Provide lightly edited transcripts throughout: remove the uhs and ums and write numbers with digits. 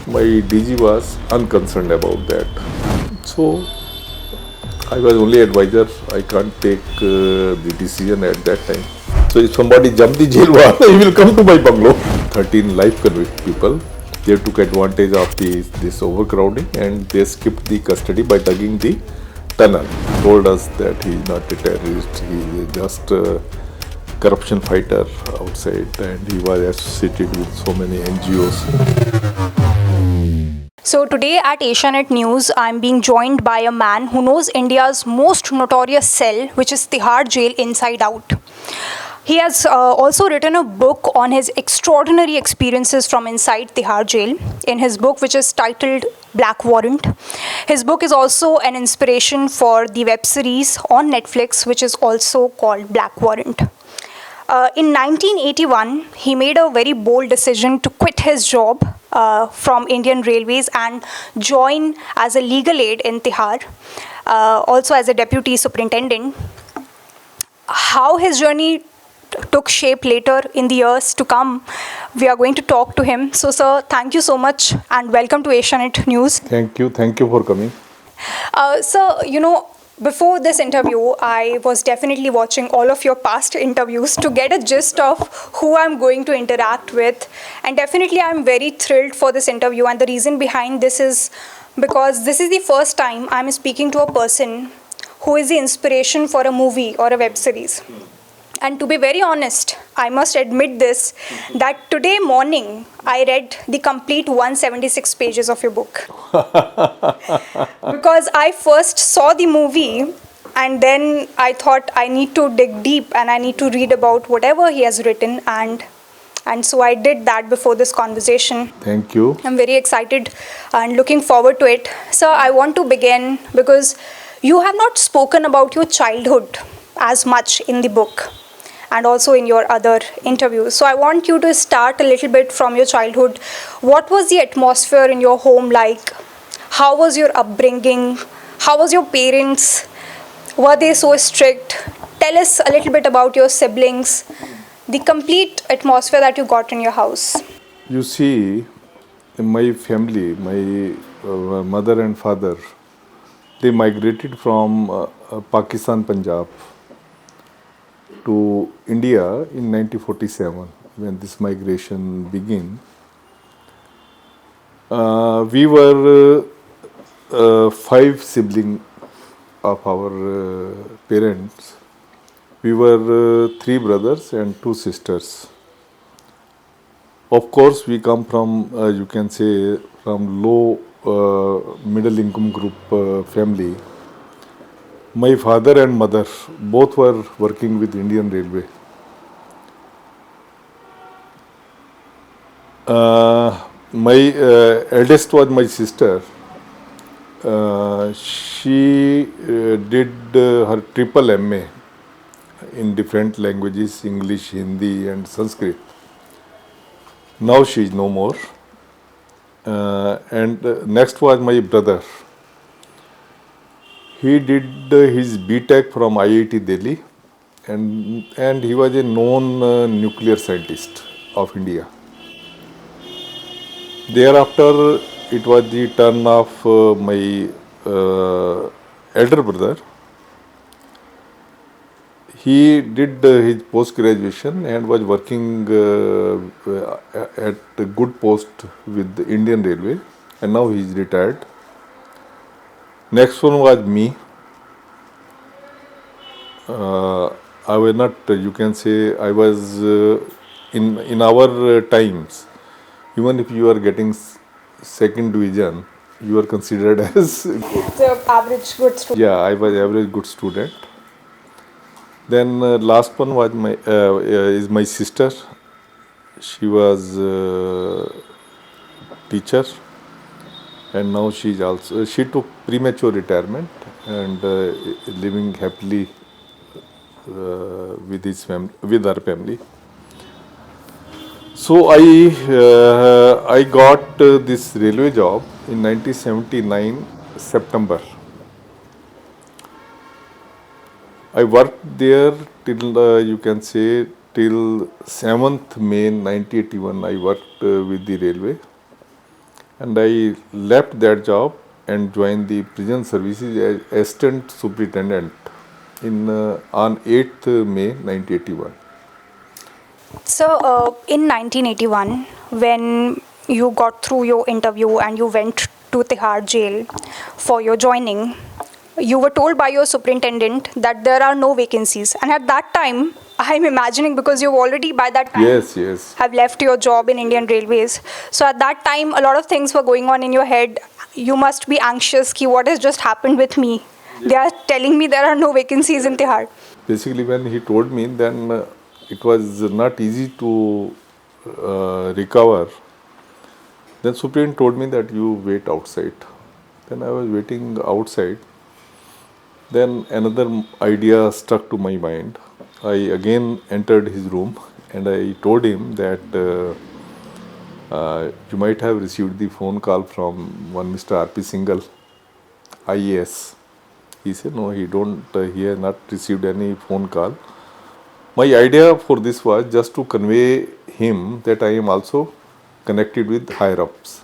my DG was unconcerned about that. So I was only advisor. I can't take the decision at that time. So if somebody jumped the jail wall, he will come to my bungalow. 13 life convict people. They took advantage of this overcrowding and they skipped the custody by digging the tunnel. Told us that he is not a terrorist. He is just a corruption fighter outside, and he was associated with so many NGOs. So today at Asianet News, I'm being joined by a man who knows India's most notorious cell, which is Tihar Jail inside out. He has also written a book on his extraordinary experiences from inside Tihar Jail in his book, which is titled Black Warrant. His book is also an inspiration for the web series on Netflix, which is also called Black Warrant. In 1981, he made a very bold decision to quit his job from Indian Railways and join as a legal aid in Tihar, also as a deputy superintendent. How his journey took shape later in the years to come, we are going to talk to him. So, sir, thank you so much and welcome to Asianet News. Thank you for coming. Sir, before this interview, I was definitely watching all of your past interviews to get a gist of who I'm going to interact with. And definitely I'm very thrilled for this interview. And the reason behind this is because this is the first time I'm speaking to a person who is the inspiration for a movie or a web series. And to be very honest, I must admit this, that today morning I read the complete 176 pages of your book. Because I first saw the movie and then I thought I need to dig deep and I need to read about whatever he has written, and so I did that before this conversation. Thank you. I'm very excited and looking forward to it. Sir, I want to begin because you have not spoken about your childhood as much in the book and also in your other interviews. So I want you to start a little bit from your childhood. What was the atmosphere in your home like? How was your upbringing? How was your parents? Were they so strict? Tell us a little bit about your siblings, the complete atmosphere that you got in your house. You see, in my family, my mother and father, they migrated from Pakistan, Punjab to India in 1947 when this migration began. We were 5 siblings of our parents. We were 3 brothers and 2 sisters. Of course, we come from, you can say, from low middle income group family. My father and mother both were working with Indian Railway. My eldest was my sister. She did her triple MA in different languages, English, Hindi and Sanskrit. Now she is no more. And next was my brother. He did his BTech from IIT Delhi, and he was a known nuclear scientist of India. Thereafter, it was the turn of my elder brother. He did his post-graduation and was working at a good post with the Indian Railway, and now he is retired. Next one was me. I was not, you can say, I was in our times, even if you are getting second division, you are considered as The average good student. yeah, I was average good student. Then last one was is my sister. She was teacher, and now she took premature retirement and living happily with her family. So I got this railway job in 1979 September. I worked there till you can say till 7th May 1981. I worked with the railway, and I left that job and joined the prison services as assistant superintendent in on 8th May 1981. So, in 1981, when you got through your interview and you went to Tihar Jail for your joining, you were told by your superintendent that there are no vacancies. And at that time, I'm imagining because you've already by that time Yes. have left your job in Indian Railways. So at that time, a lot of things were going on in your head. You must be anxious, ki what has just happened with me? They are telling me there are no vacancies in Tihar. Basically, when he told me, then it was not easy to recover. Then Superintendent told me that you wait outside. Then I was waiting outside. Then another idea struck to my mind. I again entered his room and I told him that you might have received the phone call from one Mr. R.P. Singhal, IAS. He said, no, he has not received any phone call. My idea for this was just to convey him that I am also connected with higher ups.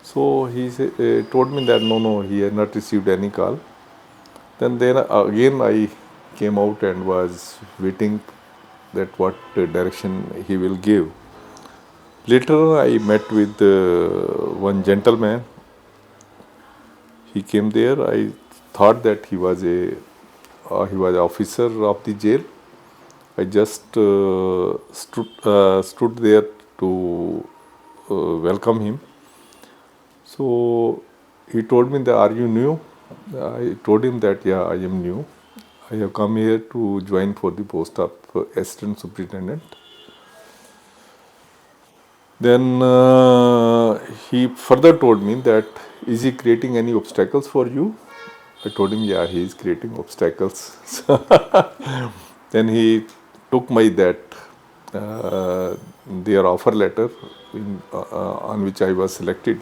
So he told me that no, he has not received any call. Then again I came out and was waiting that what direction he will give. Later I met with one gentleman. He came there. I thought that he was an officer of the jail. I just stood there to welcome him. So he told me that, are you new? I told him that, yeah, I am new. I have come here to join for the post of assistant superintendent. Then he further told me that, is he creating any obstacles for you? I told him, yeah, he is creating obstacles. Then he took their offer letter on which I was selected.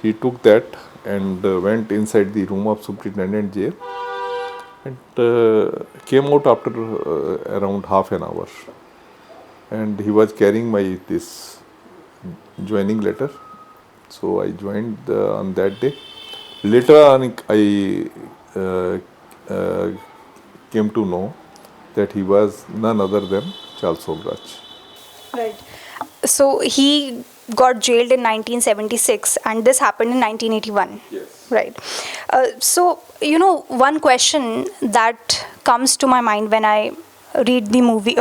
He took that and went inside the room of superintendent jail and came out after around half an hour. And he was carrying this joining letter. So I joined on that day. Later on, I came to know that he was none other than Charles Sobhraj. Right. So he got jailed in 1976 and this happened in 1981. Yes. Right. So, one question that comes to my mind when I read the movie,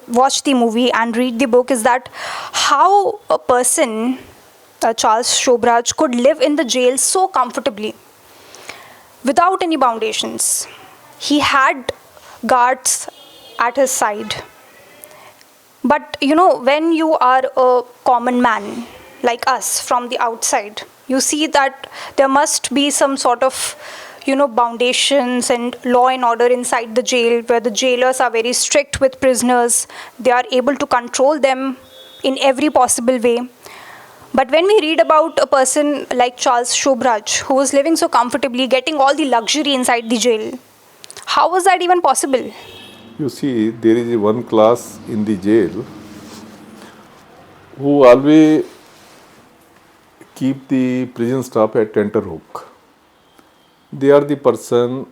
watch the movie and read the book is that how a person, Charles Sobhraj, could live in the jail so comfortably without any foundations. He had guards at his side. But, when you are a common man like us from the outside, you see that there must be some sort of, foundations and law and order inside the jail where the jailers are very strict with prisoners. They are able to control them in every possible way. But when we read about a person like Charles Sobhraj, who was living so comfortably, getting all the luxury inside the jail, how was that even possible? You see, there is one class in the jail who always keep the prison staff at tenterhook. They are the person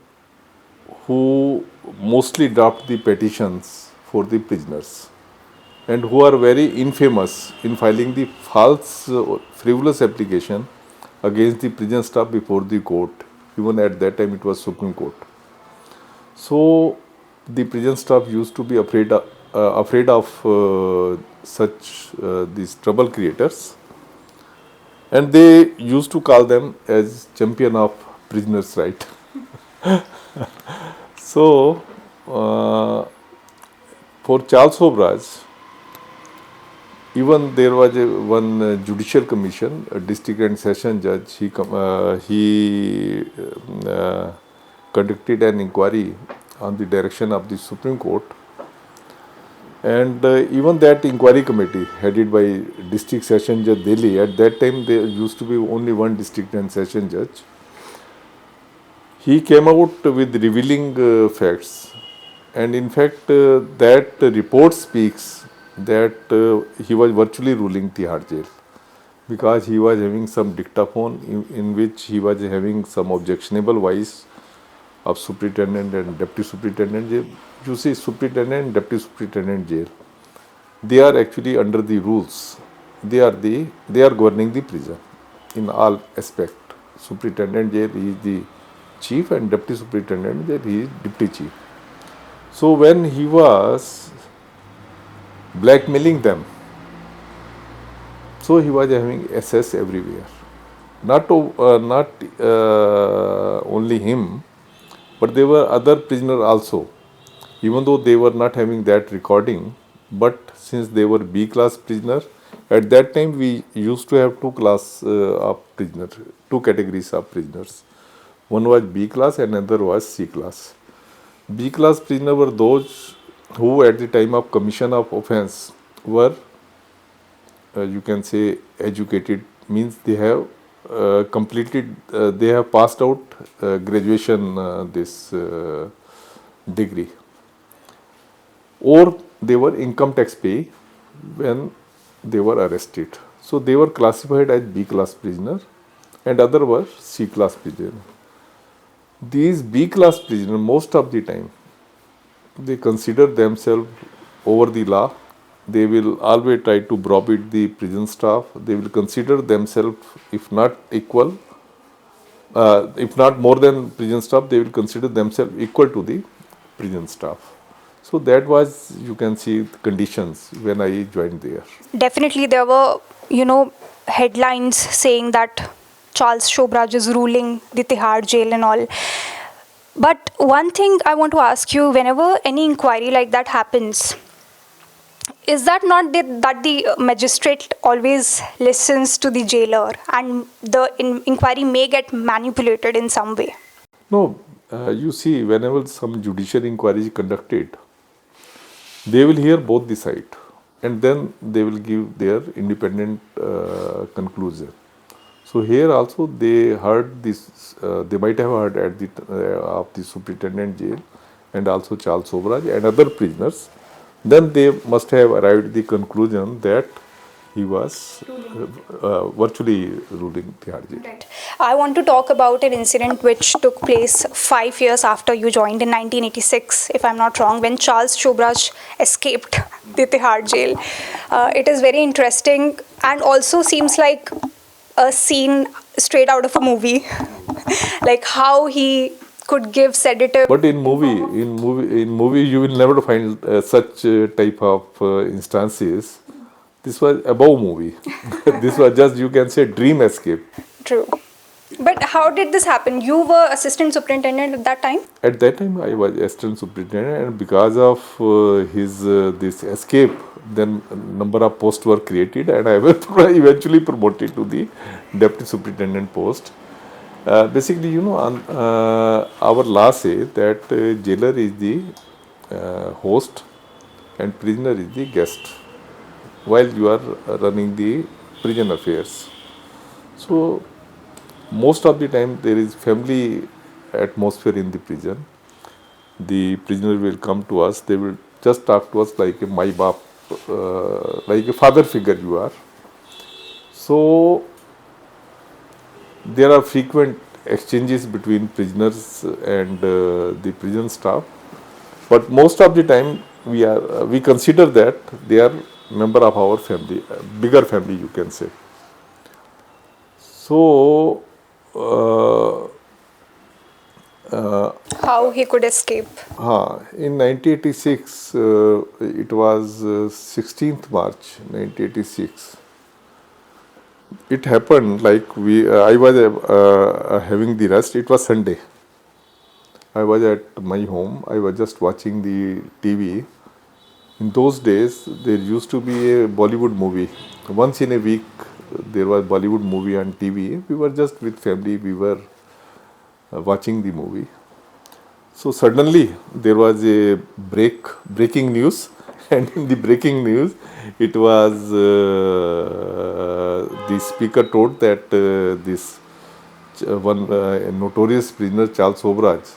who mostly draft the petitions for the prisoners and who are very infamous in filing the false frivolous application against the prison staff before the court. Even at that time it was Supreme Court. So the prison staff used to be afraid of such these trouble creators, and they used to call them as champion of prisoners' right. So for Charles Sobhraj, even there was one judicial commission, a district and session judge. He conducted an inquiry on the direction of the Supreme Court, and even that inquiry committee headed by district session judge Delhi. At that time there used to be only one district and session judge. He came out with revealing facts, and in fact that report speaks that he was virtually ruling Tihar Jail, because he was having some dictaphone in which he was having some objectionable voice of superintendent and deputy superintendent jail. You see, superintendent and deputy superintendent jail, they are actually under the rules. They are governing the prison in all aspect. Superintendent jail is the chief and deputy superintendent jail he is deputy chief. So when he was blackmailing them, so he was having SS everywhere. Not only him, but there were other prisoners also. Even though they were not having that recording, but since they were B class prisoner, at that time we used to have two categories of prisoners. One was B class and another was C class. B class prisoner were those who at the time of commission of offense were, you can say, educated, means they have they have passed out graduation this degree, or they were income tax pay when they were arrested. So they were classified as B class prisoner and other were C class prisoner. These B class prisoners, most of the time, they consider themselves over the law. They will always try to browbeat the prison staff. They will consider themselves, if not equal, if not more than prison staff, they will consider themselves equal to the prison staff. So that was, you can see, the conditions when I joined there. Definitely, there were, headlines saying that Charles Sobhraj is ruling the Tihar Jail and all. But one thing I want to ask you, whenever any inquiry like that happens, is that not that the magistrate always listens to the jailer and the inquiry may get manipulated in some way? No, you see, whenever some judicial inquiry is conducted, they will hear both the side and then they will give their independent conclusion. So here also they heard this, they might have heard at the of the superintendent jail and also Charles Sobhraj and other prisoners. Then they must have arrived at the conclusion that he was virtually ruling Tihar Jail. Right. I want to talk about an incident which took place 5 years after you joined in 1986, if I'm not wrong, when Charles Sobhraj escaped the Tihar Jail. It is very interesting and also seems like a scene straight out of a movie, like how he could give sedative. But in movie, you will never find such type of instances. This was above movie. This was just, you can say, dream escape. True. But how did this happen? You were assistant superintendent at that time? At that time, I was assistant superintendent, and because of his this escape, then number of posts were created, and I was eventually promoted to the deputy superintendent post. Basically, on our law says that jailer is the host and prisoner is the guest while you are running the prison affairs. So most of the time there is family atmosphere in the prison. The prisoner will come to us, they will just talk to us like a my bap, like a father figure you are. So there are frequent exchanges between prisoners and the prison staff, but most of the time we consider that they are member of our family, bigger family, you can say. So How he could escape? in 1986, it was 16th March 1986. It happened like I was having the rest. It was Sunday. I was at my home. I was just watching the TV. In those days, there used to be a Bollywood movie. Once in a week, there was Bollywood movie on TV. We were just with family. We were watching the movie. So suddenly there was a breaking news, and in the breaking news, it was the speaker told that this one notorious prisoner, Charles Sobhraj,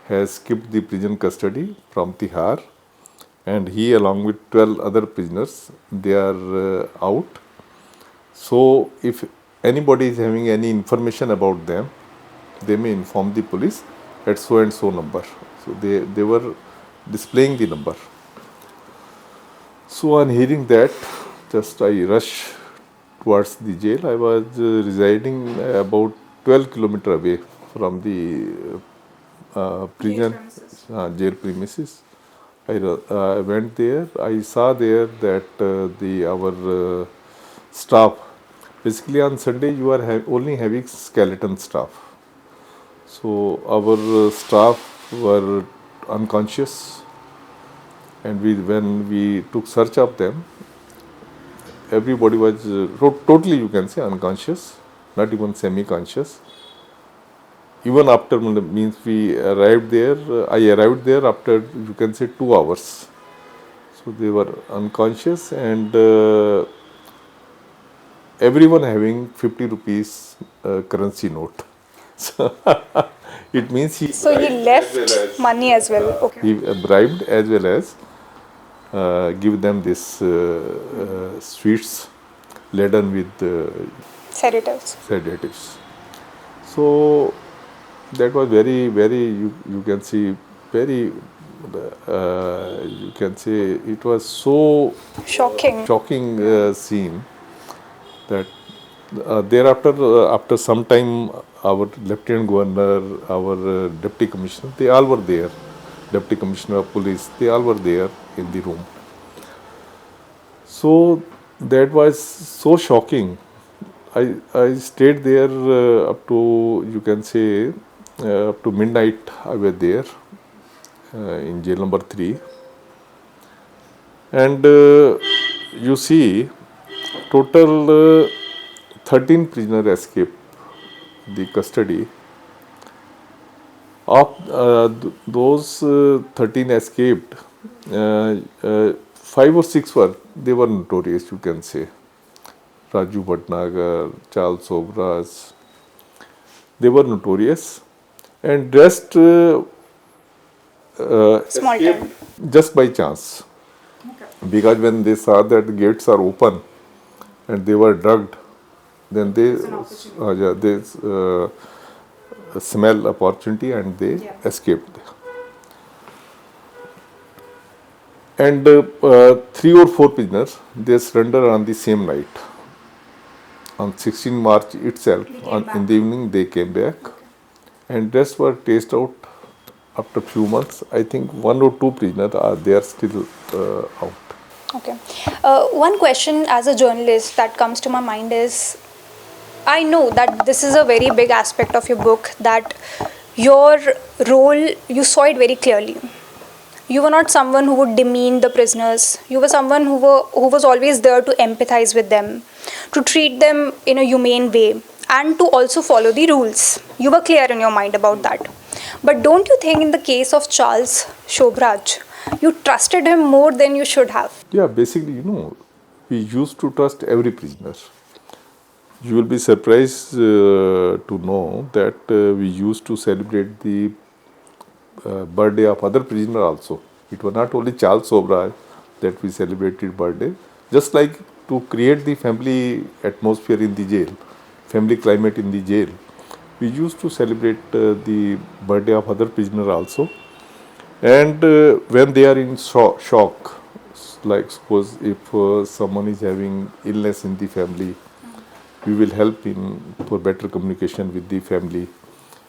has skipped the prison custody from Tihar, and he along with 12 other prisoners, they are out. So if anybody is having any information about them, they may inform the police at so and so number. So they were displaying the number. So on hearing that, just I rushed towards the jail. I was residing about 12 kilometers away from the prison, jail premises. I went there. I saw there that our staff, basically on Sunday you are only having skeleton staff. So our staff were unconscious, and when we took search of them, everybody was totally, you can say, unconscious, not even semi-conscious. Even after, means we arrived there, I arrived there after, you can say, 2 hours. So they were unconscious, and everyone having 50 rupees currency note. So it means he left money as well. Okay. He bribed as well as give them this sweets laden with sedatives. So that was very, very, you can see, very, you can say, it was so shocking scene that thereafter, after some time, our Lieutenant Governor, our Deputy Commissioner, they all were there. Deputy Commissioner of Police, they all were there in the room. So that was so shocking. I stayed there up to, you can say, up to midnight. I was there in jail number 3. And you see, total 13 prisoners escaped the custody. Of those 13 escaped, 5 or 6 they were notorious, you can say. Raju Bhatnagar, Charles Sobhraj, they were notorious, and rest escaped just by chance. Okay. Because when they saw that the gates are open and they were drugged, then they smell opportunity and they escaped. And 3 or 4 prisoners, they surrendered on the same night. On 16 March itself, in the evening, they came back. And rest were traced out after few months. I think 1 or 2 prisoners are there still out. Okay. One question as a journalist that comes to my mind is, I know that this is a very big aspect of your book, that your role, you saw it very clearly. You were not someone who would demean the prisoners. You were someone who was always there to empathize with them, to treat them in a humane way, and to also follow the rules. You were clear in your mind about that. But don't you think in the case of Charles Sobhraj, you trusted him more than you should have? Yeah, basically, we used to trust every prisoner. You will be surprised to know that we used to celebrate the birthday of other prisoners also. It was not only Charles Sobhraj that we celebrated birthday. Just like to create the family atmosphere in the jail, family climate in the jail, we used to celebrate the birthday of other prisoners also. And when they are in shock, like suppose if someone is having illness in the family, we will help for better communication with the family.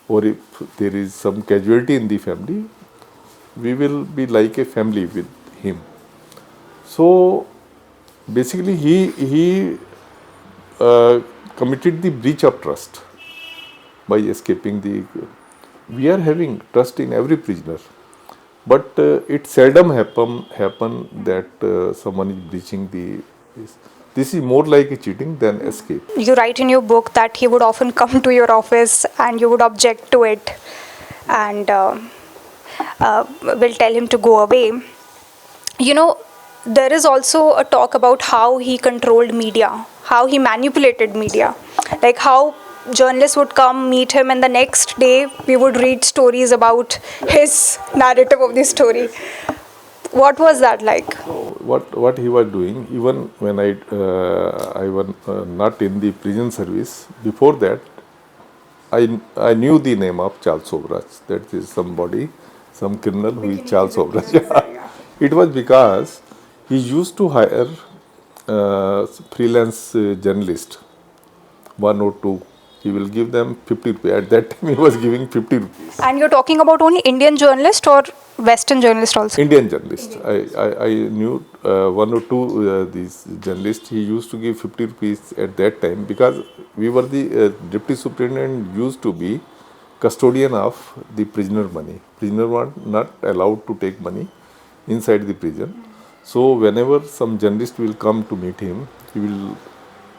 Or if there is some casualty in the family, we will be like a family with him. So basically he committed the breach of trust by escaping the... We are having trust in every prisoner, but it seldom happen that someone is breaching the... This is more like a cheating than escape. You write in your book that he would often come to your office and you would object to it and will tell him to go away. There is also a talk about how he controlled media, how he manipulated media, like how journalists would come meet him and the next day we would read stories about his narrative of the story. What was that like? What he was doing, even when I was not in the prison service, before that, I knew the name of Charles Sobhraj. That is somebody, some criminal who is Charles Sobhraj. It was because he used to hire freelance journalists, one or two. He will give them 50 rupees. At that time, he was giving 50 rupees. And you're talking about only Indian journalist or Western journalist also? Indian journalist. I knew one or two these journalists. He used to give 50 rupees at that time because we were the deputy superintendent used to be custodian of the prisoner money. Prisoner were not allowed to take money inside the prison. So whenever some journalist will come to meet him, he will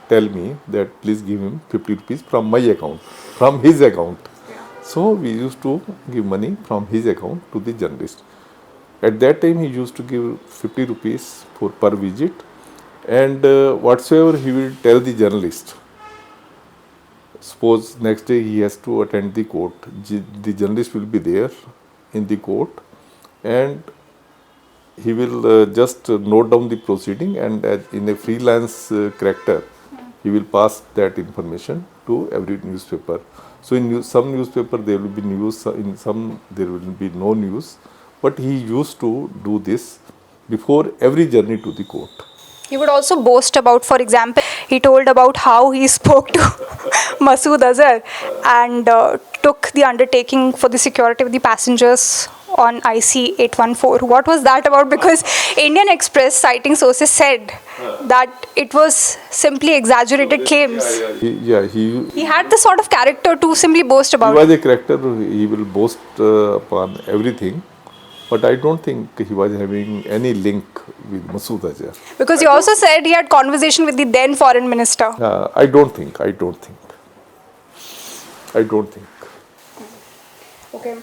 tell me that please give him 50 rupees from my account, from his account. So we used to give money from his account to the journalist. At that time he used to give 50 rupees for per visit, and whatsoever he will tell the journalist. Suppose next day he has to attend the court, the journalist will be there in the court and he will just note down the proceeding, and in a freelance character he will pass that information to every newspaper. So in some newspaper there will be news, in some there will be no news, but he used to do this before every journey to the court. He would also boast about, for example, he told about how he spoke to Masood Azhar and took the undertaking for the security of the passengers on IC 814. What was that about? Because Indian Express, citing sources, said that it was simply exaggerated claims. He He had this sort of character to simply boast about. was a character, he will boast upon everything, but I don't think he was having any link with Masood Azhar. Because he also said he had conversation with the then foreign minister. I don't think. Okay.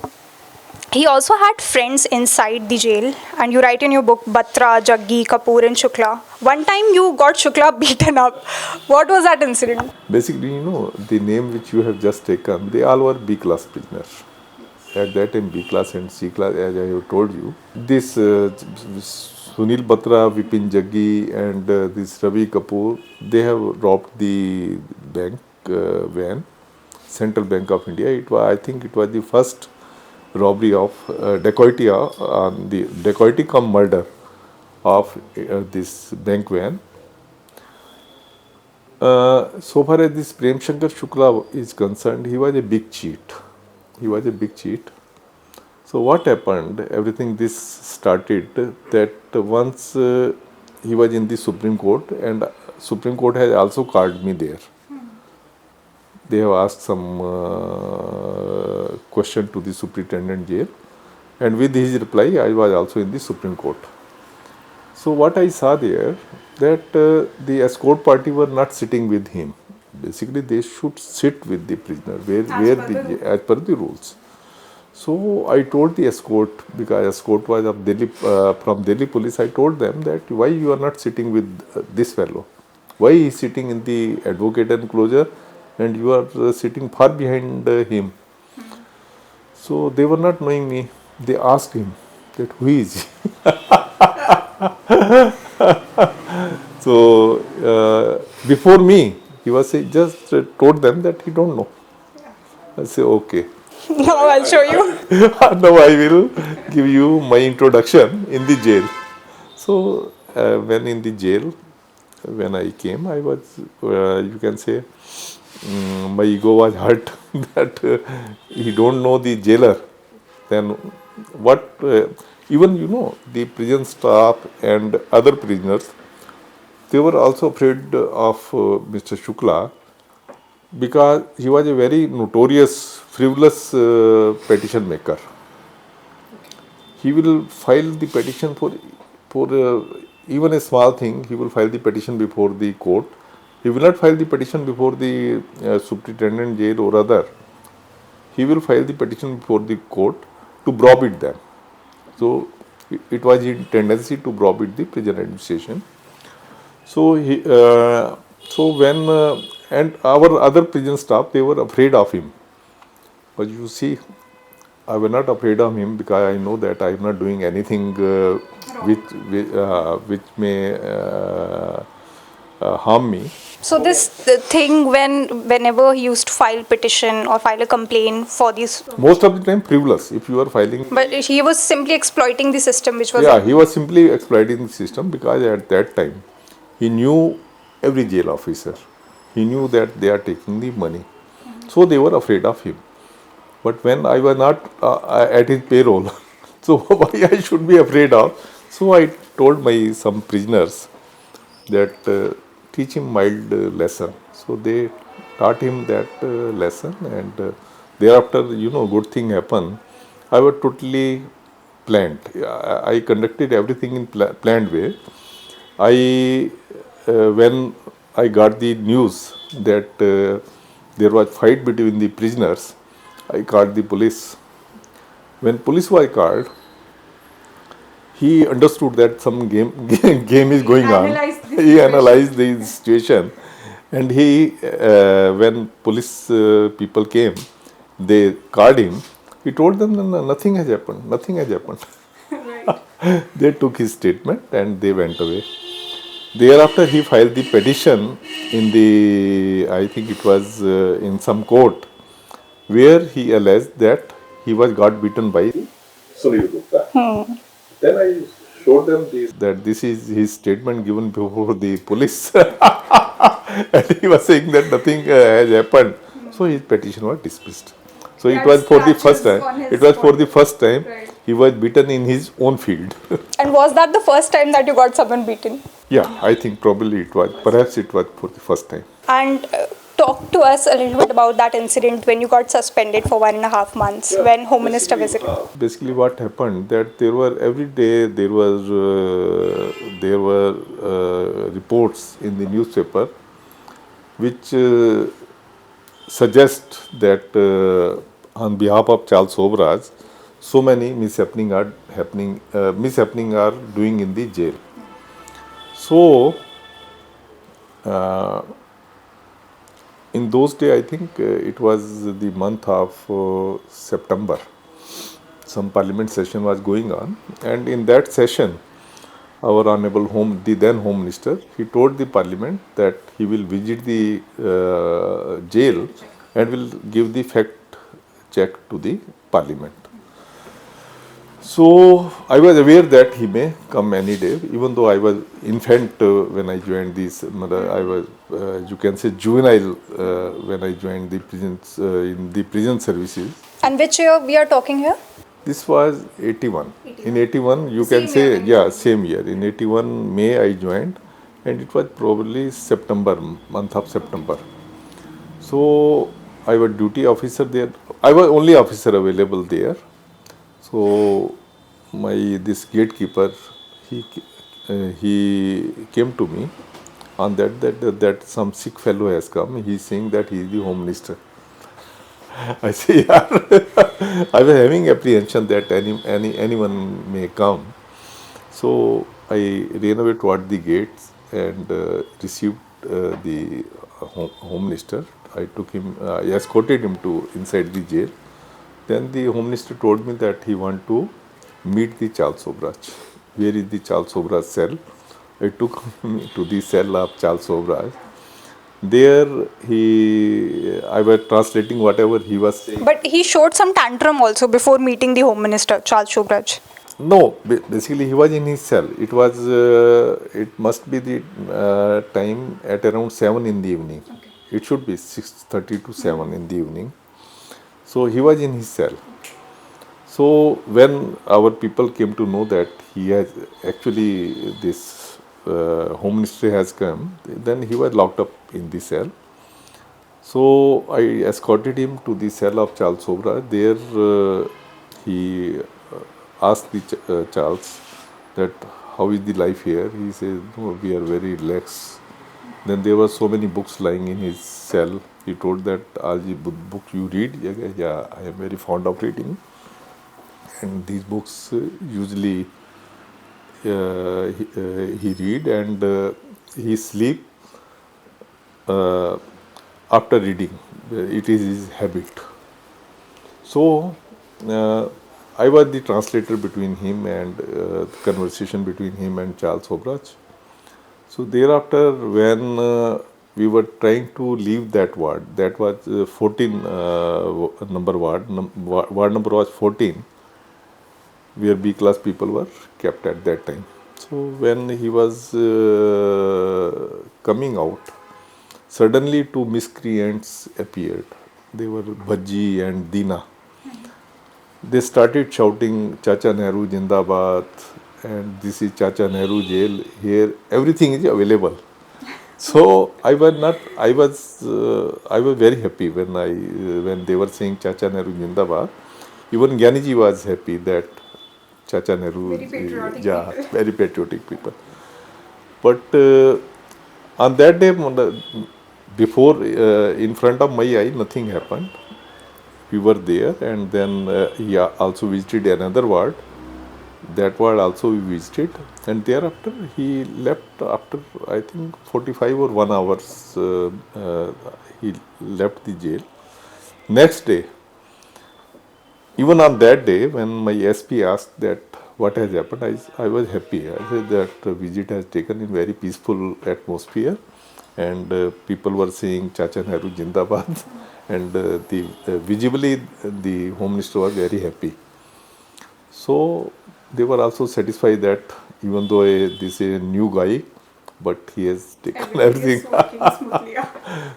He also had friends inside the jail, and you write in your book Batra, Jaggi, Kapoor and Shukla. One time you got Shukla beaten up. What was that incident? Basically, the name which you have just taken, they all were B class prisoners. At that time, B class and C class, as I have told you. This Sunil Batra, Vipin Jaggi and this Ravi Kapoor, they have robbed the bank van, Central Bank of India. I think it was the first robbery of dacoity, the dacoity cum murder of this bank van. So far as this Prem Shankar Shukla is concerned, he was a big cheat. So what happened? Everything this started that once he was in the Supreme Court, and Supreme Court has also called me there. They have asked some question to the superintendent jail, and with his reply I was also in the Supreme Court. So what I saw there, that the escort party were not sitting with him. Basically they should sit with the prisoner as per the rules. So I told the escort, because escort was of Delhi, from Delhi police, I told them that why you are not sitting with this fellow? Why he is sitting in the advocate enclosure and you are sitting far behind him? So they were not knowing me. They asked him that who is he? So before me, he was just told them that he don't know. I say okay. Now I'll show you. Now I will give you my introduction in the jail. So when in the jail, when I came, I was, you can say, my ego was hurt that he don't know the jailer. Then what, even the prison staff and other prisoners, they were also afraid of Mr. Shukla, because he was a very notorious, frivolous petition maker. He will file the petition for even a small thing. He will file the petition before the court. He will not file the petition before the superintendent jail or other. He will file the petition before the court to browbeat them. So it was his tendency to browbeat the prison administration. So when and our other prison staff, they were afraid of him. But you see, I was not afraid of him because I know that I am not doing anything which may harm me. So this the thing whenever he used to file petition or file a complaint for these, Most of the time frivolous. If you are filing, but he was simply exploiting the system which was yeah, he was simply exploiting the system because at that time he knew every jail officer. He knew that they are taking the money, so they were afraid of him. But when I was not at his payroll, so why I should be afraid of? So I told my some prisoners that teach him mild lesson. So they taught him that lesson, and thereafter, good thing happened. I was totally planned. I conducted everything in planned way. I when I got the news that there was fight between the prisoners, I called the police. When police was called, he understood that some game is going on. He analyzed the situation, and when police people came, they called him. He told them, "No, nothing has happened. Nothing has happened." They took his statement and they went away. Thereafter, he filed the petition in I think it was in some court, where he alleged that he was got beaten by Sunil Gupta. Then I showed them that this is his statement given before the police, and he was saying that nothing has happened. So his petition was dismissed. So it was for the first time. It was for the first time he was beaten in his own field. And was that the first time that you got someone beaten? Yeah, I think probably it was. Perhaps it was for the first time. And talk to us a little bit about that incident when you got suspended for 1.5 months when Home Minister visited. Basically, what happened that there were every day there were reports in the newspaper which suggest that on behalf of Charles Sobhraj, so many mishappening are doing in the jail. So in those days, I think it was the month of September. Some parliament session was going on, and in that session, our honorable the then Home Minister, he told the parliament that he will visit the jail and will give the fact check to the parliament. So I was aware that he may come any day, even though I was infant when I joined this. I was, you can say, juvenile when I joined the prisons in the prison services. And which year we are talking here? This was 81. In 81, you can say, yeah, same year. In 81 May I joined, and it was probably month of September. So I was duty officer there. I was only officer available there. So this gatekeeper, he came to me on that some sick fellow has come. He's saying that he is the Home Minister. I say, yeah. I was having apprehension that anyone may come. So I ran away toward the gates and received the Home Minister. I took him, I escorted him to inside the jail. Then the Home Minister told me that he want to meet the Charles Sobhraj. Where is the Charles Sobhraj cell? I took him to the cell of Charles Sobhraj. There I was translating whatever he was saying. But he showed some tantrum also before meeting the Home Minister, Charles Sobhraj. No, basically he was in his cell. It was, it must be the time at around 7 in the evening. Okay. It should be 6:30 to 7 in the evening. So he was in his cell. So when our people came to know that he has actually this Home Ministry has come, then he was locked up in the cell. So I escorted him to the cell of Charles Sobhraj. There he asked the Charles that how is the life here. He said, no, we are very relaxed. Then there were so many books lying in his cell. He told that all the book you read, yeah, I am very fond of reading. And these books usually he read and he sleep after reading. It is his habit. So I was the translator between him and conversation between him and Charles Sobhraj. So thereafter, when we were trying to leave that ward, that was 14 number ward, ward number was 14, where B class people were kept at that time. So when he was coming out, suddenly two miscreants appeared. They were Bhaji and Dina. They started shouting Chacha Nehru Jindabad and this is Chacha Nehru Jail. Here everything is available. So I was very happy when they were saying Chacha Nehru Jindabad. Even Gyaniji was happy that Chacha Nehru, Very patriotic yeah, people. very patriotic people. But on that day, before in front of my eye, nothing happened. We were there, and then he also visited another ward. That ward also we visited, and thereafter he left after I think 45 or 1 hours. He left the jail. Next day, even on that day, when my SP asked that what has happened, I was happy. I said that the visit has taken in very peaceful atmosphere, and people were saying Chacha Nehru Jindabad, and visibly the Home Minister was very happy. So they were also satisfied that even though this is a new guy, but he has taken everything.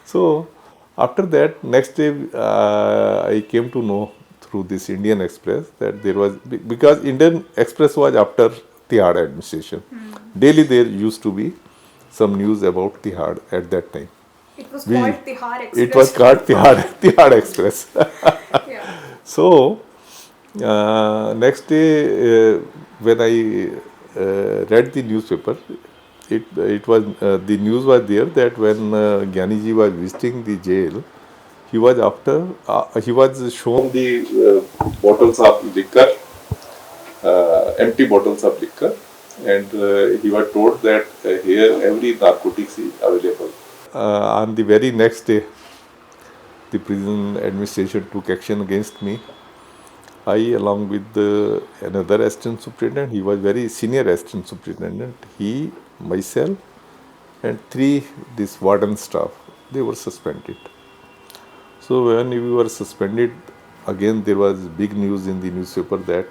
So after that, next day I came to know through this Indian Express that there was, because Indian Express was after Tihar administration. Daily there used to be some news about Tihar at that time. It was called Tihar Express. It was called Tihar Express. Yeah. So next day when I read the newspaper, it was the news was there that when Gyaniji was visiting the jail, he was shown the bottles of liquor, empty bottles of liquor, and he was told that here every narcotics is available. On the very next day, the prison administration took action against me. I, along with another assistant superintendent, he was very senior assistant superintendent, he, myself, and 3 this warden staff, they were suspended. So when we were suspended, again there was big news in the newspaper that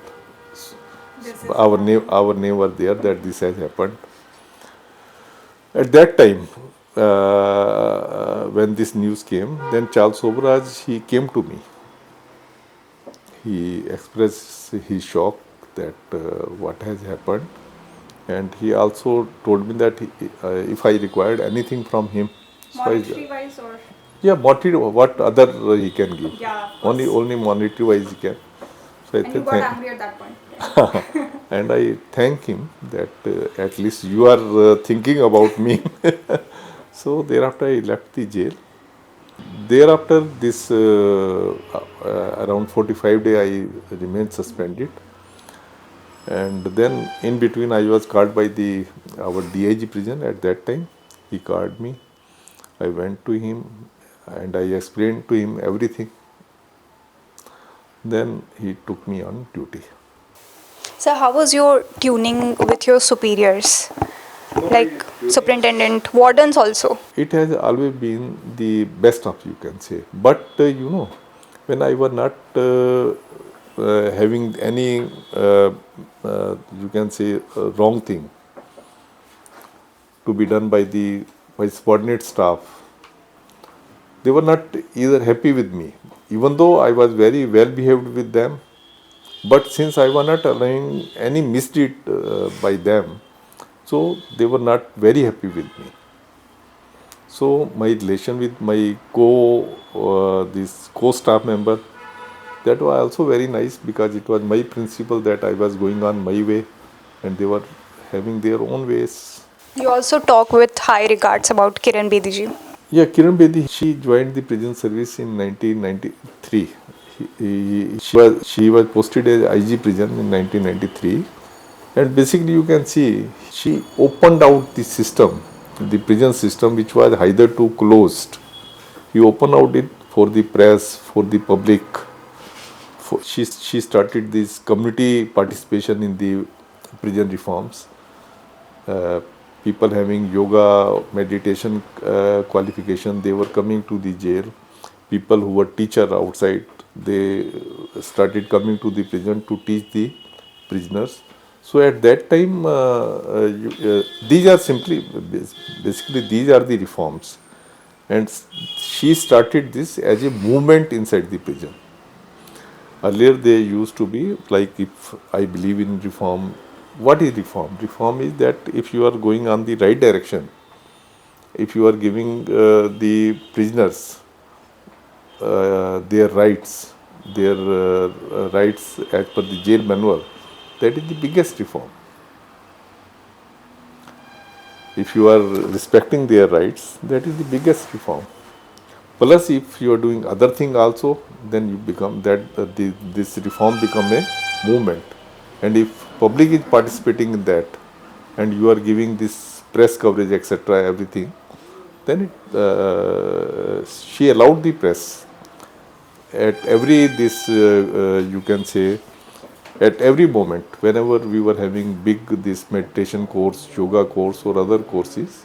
our name was there that this has happened. At that time, when this news came, then Charles Sobhraj, he came to me. He expressed his shock that what has happened, and he also told me that if I required anything from him, Monetary wise or? yeah, monetary, what other he can give? Yeah, Only monetary wise he can. So and you got angry at that point. and I thank him that at least you are thinking about me. So thereafter I left the jail. Thereafter this around 45 days I remained suspended, and then in between I was called by our DIG prison at that time. He called me. I went to him and I explained to him everything. Then he took me on duty. So how was your tuning with your superiors? Like superintendent, wardens also? It has always been the best of, you can say. But when I was not having any, you can say, wrong thing to be done by my subordinate staff, they were not either happy with me, even though I was very well behaved with them. But since I was not allowing any misdeed by them, so they were not very happy with me. So my relation with my co-staff member, that was also very nice, because it was my principle that I was going on my way and they were having their own ways. You also talk with high regards about Kiran Bedi ji. Yeah, Kiran Bedi, she joined the prison service in 1993. She was posted as IG prison in 1993, and basically you can see she opened out the system, the prison system, which was hitherto closed. He opened out it for the press, for the public, she started this community participation in the prison reforms. Uh, People having yoga, meditation qualification, they were coming to the jail. People who were teacher outside, they started coming to the prison to teach the prisoners. So at that time, these are simply, basically these are the reforms. And she started this as a movement inside the prison. Earlier they used to be like, if I believe in reform, what is reform? Reform is that if you are going on the right direction, if you are giving the prisoners their rights, as per the jail manual, that is the biggest reform. If you are respecting their rights, that is the biggest reform. Plus, if you are doing other thing also, then you become that this reform become a movement. And if public is participating in that, and you are giving this press coverage, etc., everything, then she allowed the press at every you can say, at every moment, whenever we were having big this meditation course, yoga course, or other courses,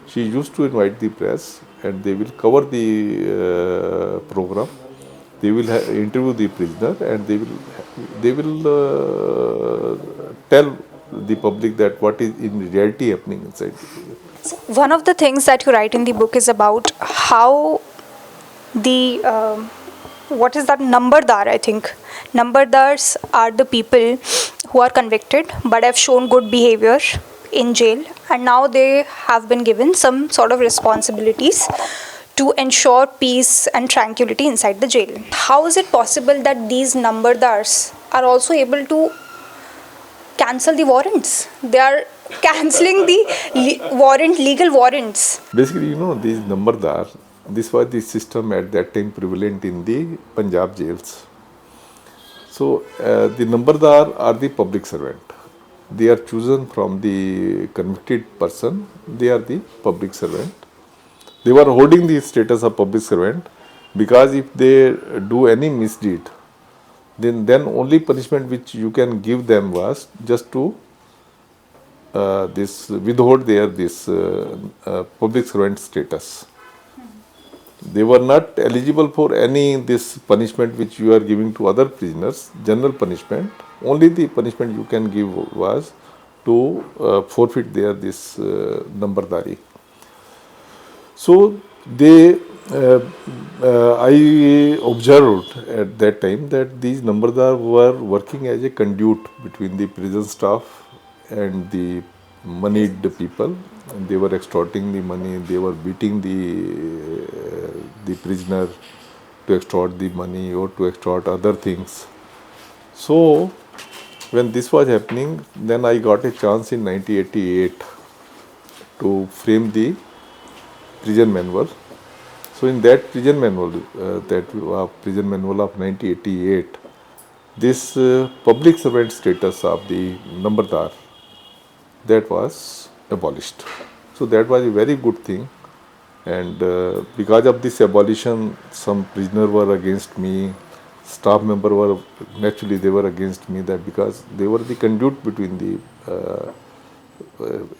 she used to invite the press, and they will cover the program. They will interview the prisoner, and they will tell the public that what is in reality happening inside the prison. One of the things that you write in the book is about how the what is that Numberdar, I think. Numberdars are the people who are convicted but have shown good behavior in jail, and now they have been given some sort of responsibilities to ensure peace and tranquility inside the jail. How is it possible that these Numberdars are also able to cancel the warrants? They are cancelling the legal warrants. Basically, these Numberdar, this was the system at that time prevalent in the Punjab jails. So, the Numberdar are the public servant. They are chosen from the convicted person. They are the public servant. They were holding the status of public servant because if they do any misdeed, then only punishment which you can give them was just to this withhold their public servant status. They were not eligible for any this punishment which you are giving to other prisoners, general punishment. Only the punishment you can give was to forfeit their Numberdari. So I observed at that time that these Numberdar were working as a conduit between the prison staff and the moneyed people. And they were extorting the money. They were beating the prisoner to extort the money or to extort other things. So when this was happening, then I got a chance in 1988 to frame the prison manual. So in that prison manual, prison manual of 1988, this public servant status of the Numberdar, that was abolished. So that was a very good thing. And because of this abolition, some prisoners were against me. Staff members were, naturally they were against me, that because they were the conduit between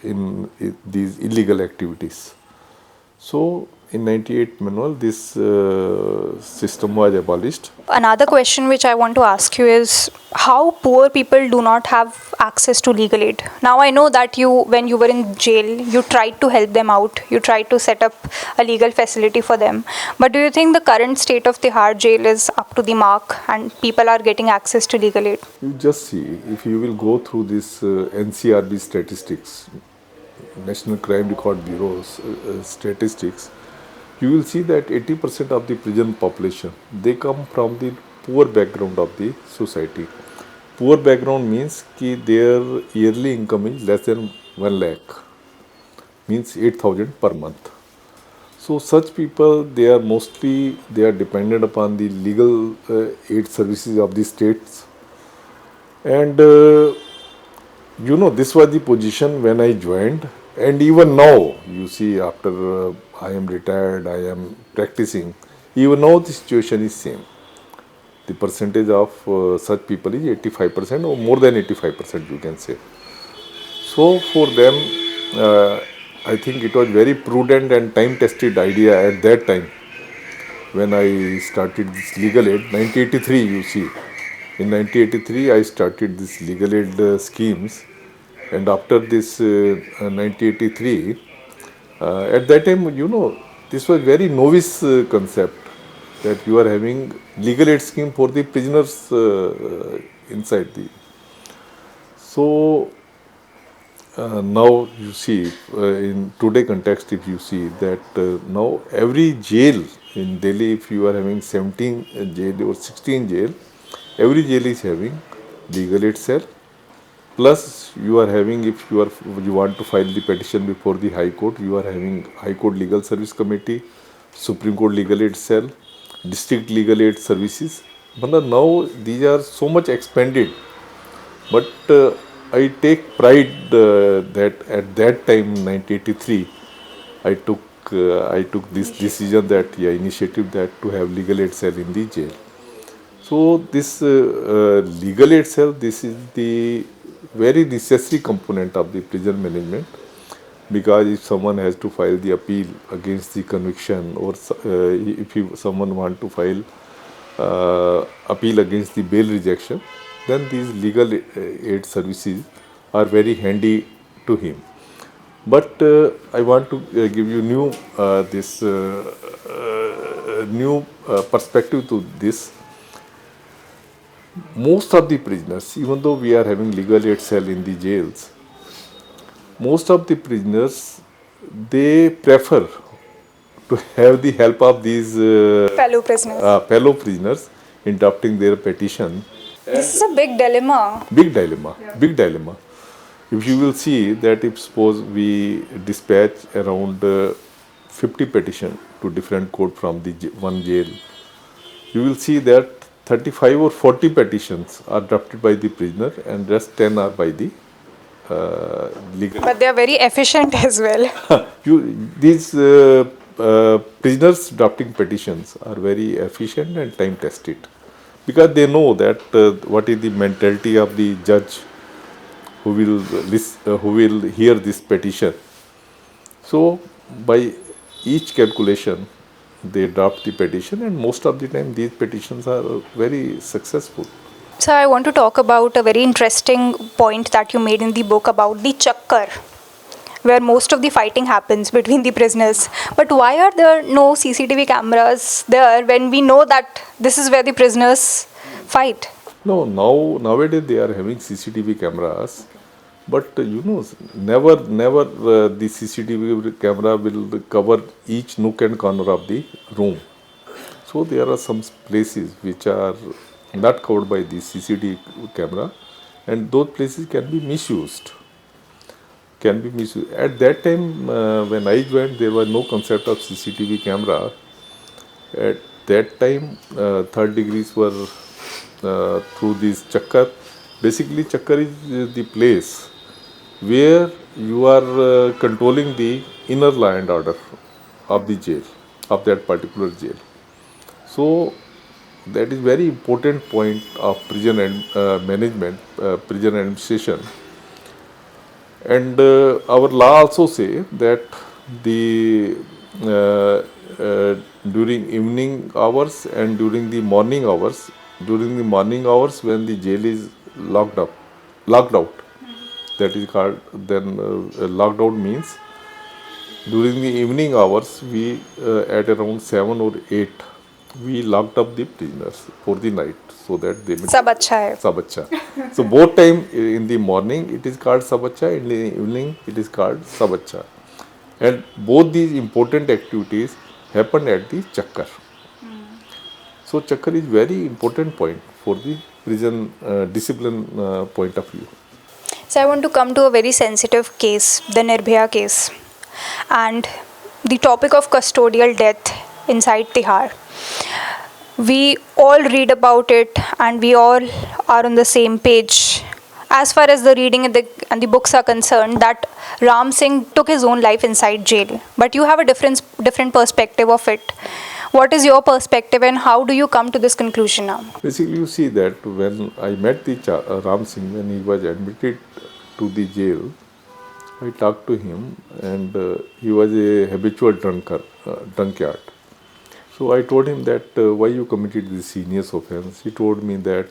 in these illegal activities. So in 98 manual, this system was abolished. Another question which I want to ask you is how poor people do not have access to legal aid. Now I know that when you were in jail, you tried to help them out. You tried to set up a legal facility for them. But do you think the current state of Tihar Jail is up to the mark and people are getting access to legal aid? You just see, if you will go through this NCRB statistics, National Crime Record Bureau's statistics, you will see that 80% of the prison population, they come from the poor background of the society. Poor background means that their yearly income is less than 1 lakh, means 8,000 per month. So such people, they are dependent upon the legal aid services of the states. And this was the position when I joined. And even now, you see, after I am retired, I am practicing, even now the situation is same. the percentage of such people is 85% or more than 85%, you can say. So for them, I think it was very prudent and time-tested idea at that time when I started this legal aid, 1983, you see. In 1983, I started this legal aid schemes, and after this 1983, at that time, this was very novice concept that you are having legal aid scheme for the prisoners inside the. So now you see, in today context, if you see that now every jail in Delhi, if you are having 17 jail or 16 jail, every jail is having legal aid cell. Plus, you are having, if you want to file the petition before the High Court, you are having High Court Legal Service Committee, Supreme Court Legal Aid Cell, District Legal Aid Services. But now these are so much expanded. But I take pride that at that time, 1983, I took this decision that initiative that to have legal aid cell in the jail. So this legal aid cell, this is the very necessary component of the prison management, because if someone has to file the appeal against the conviction, or if someone want to file appeal against the bail rejection, then these legal aid services are very handy to him. But I want to give you new perspective to this. Most of the prisoners, even though we are having legal aid cell in the jails, most of the prisoners, they prefer to have the help of these fellow prisoners in drafting their petition. This is a big dilemma. Big dilemma. If you will see that if suppose we dispatch around 50 petitions to different court from the one jail, you will see that 35 or 40 petitions are drafted by the prisoner and rest 10 are by the legal. But they are very efficient as well. These prisoners drafting petitions are very efficient and time tested, because they know that what is the mentality of the judge who will hear this petition. So by each calculation, they draft the petition, and most of the time these petitions are very successful. So I want to talk about a very interesting point that you made in the book about the chakkar, where most of the fighting happens between the prisoners. But why are there no CCTV cameras there when we know that this is where the prisoners fight? No, nowadays they are having CCTV cameras, but never the CCTV camera will cover each nook and corner of the room. So there are some places which are not covered by the CCTV camera, and those places can be misused. At that time, when I joined, there was no concept of CCTV camera. At that time, third degrees were through this chakkar. Basically, chakkar is the place where you are controlling the inner law and order of the jail, of that particular jail. So that is very important point of prison and management, prison administration. And our law also say that the during evening hours and during the morning hours when the jail is locked out, that is called, then locked out means during the evening hours we at around 7 or 8 we locked up the prisoners for the night, so that they Sab acha hai. Sab acha. So both time in the morning it is called sab acha, in the evening it is called sab acha. And both these important activities happen at the chakkar. So chakkar is very important point for the prison discipline point of view. So I want to come to a very sensitive case, the Nirbhaya case, and the topic of custodial death inside Tihar. We all read about it and we all are on the same page. As far as the reading and the books are concerned, that Ram Singh took his own life inside jail. But you have a different perspective of it. What is your perspective and how do you come to this conclusion now? Basically, you see that when I met the Ram Singh, when he was admitted to the jail, I talked to him, and he was a habitual drunkard. So I told him that why you committed this heinous offense. He told me that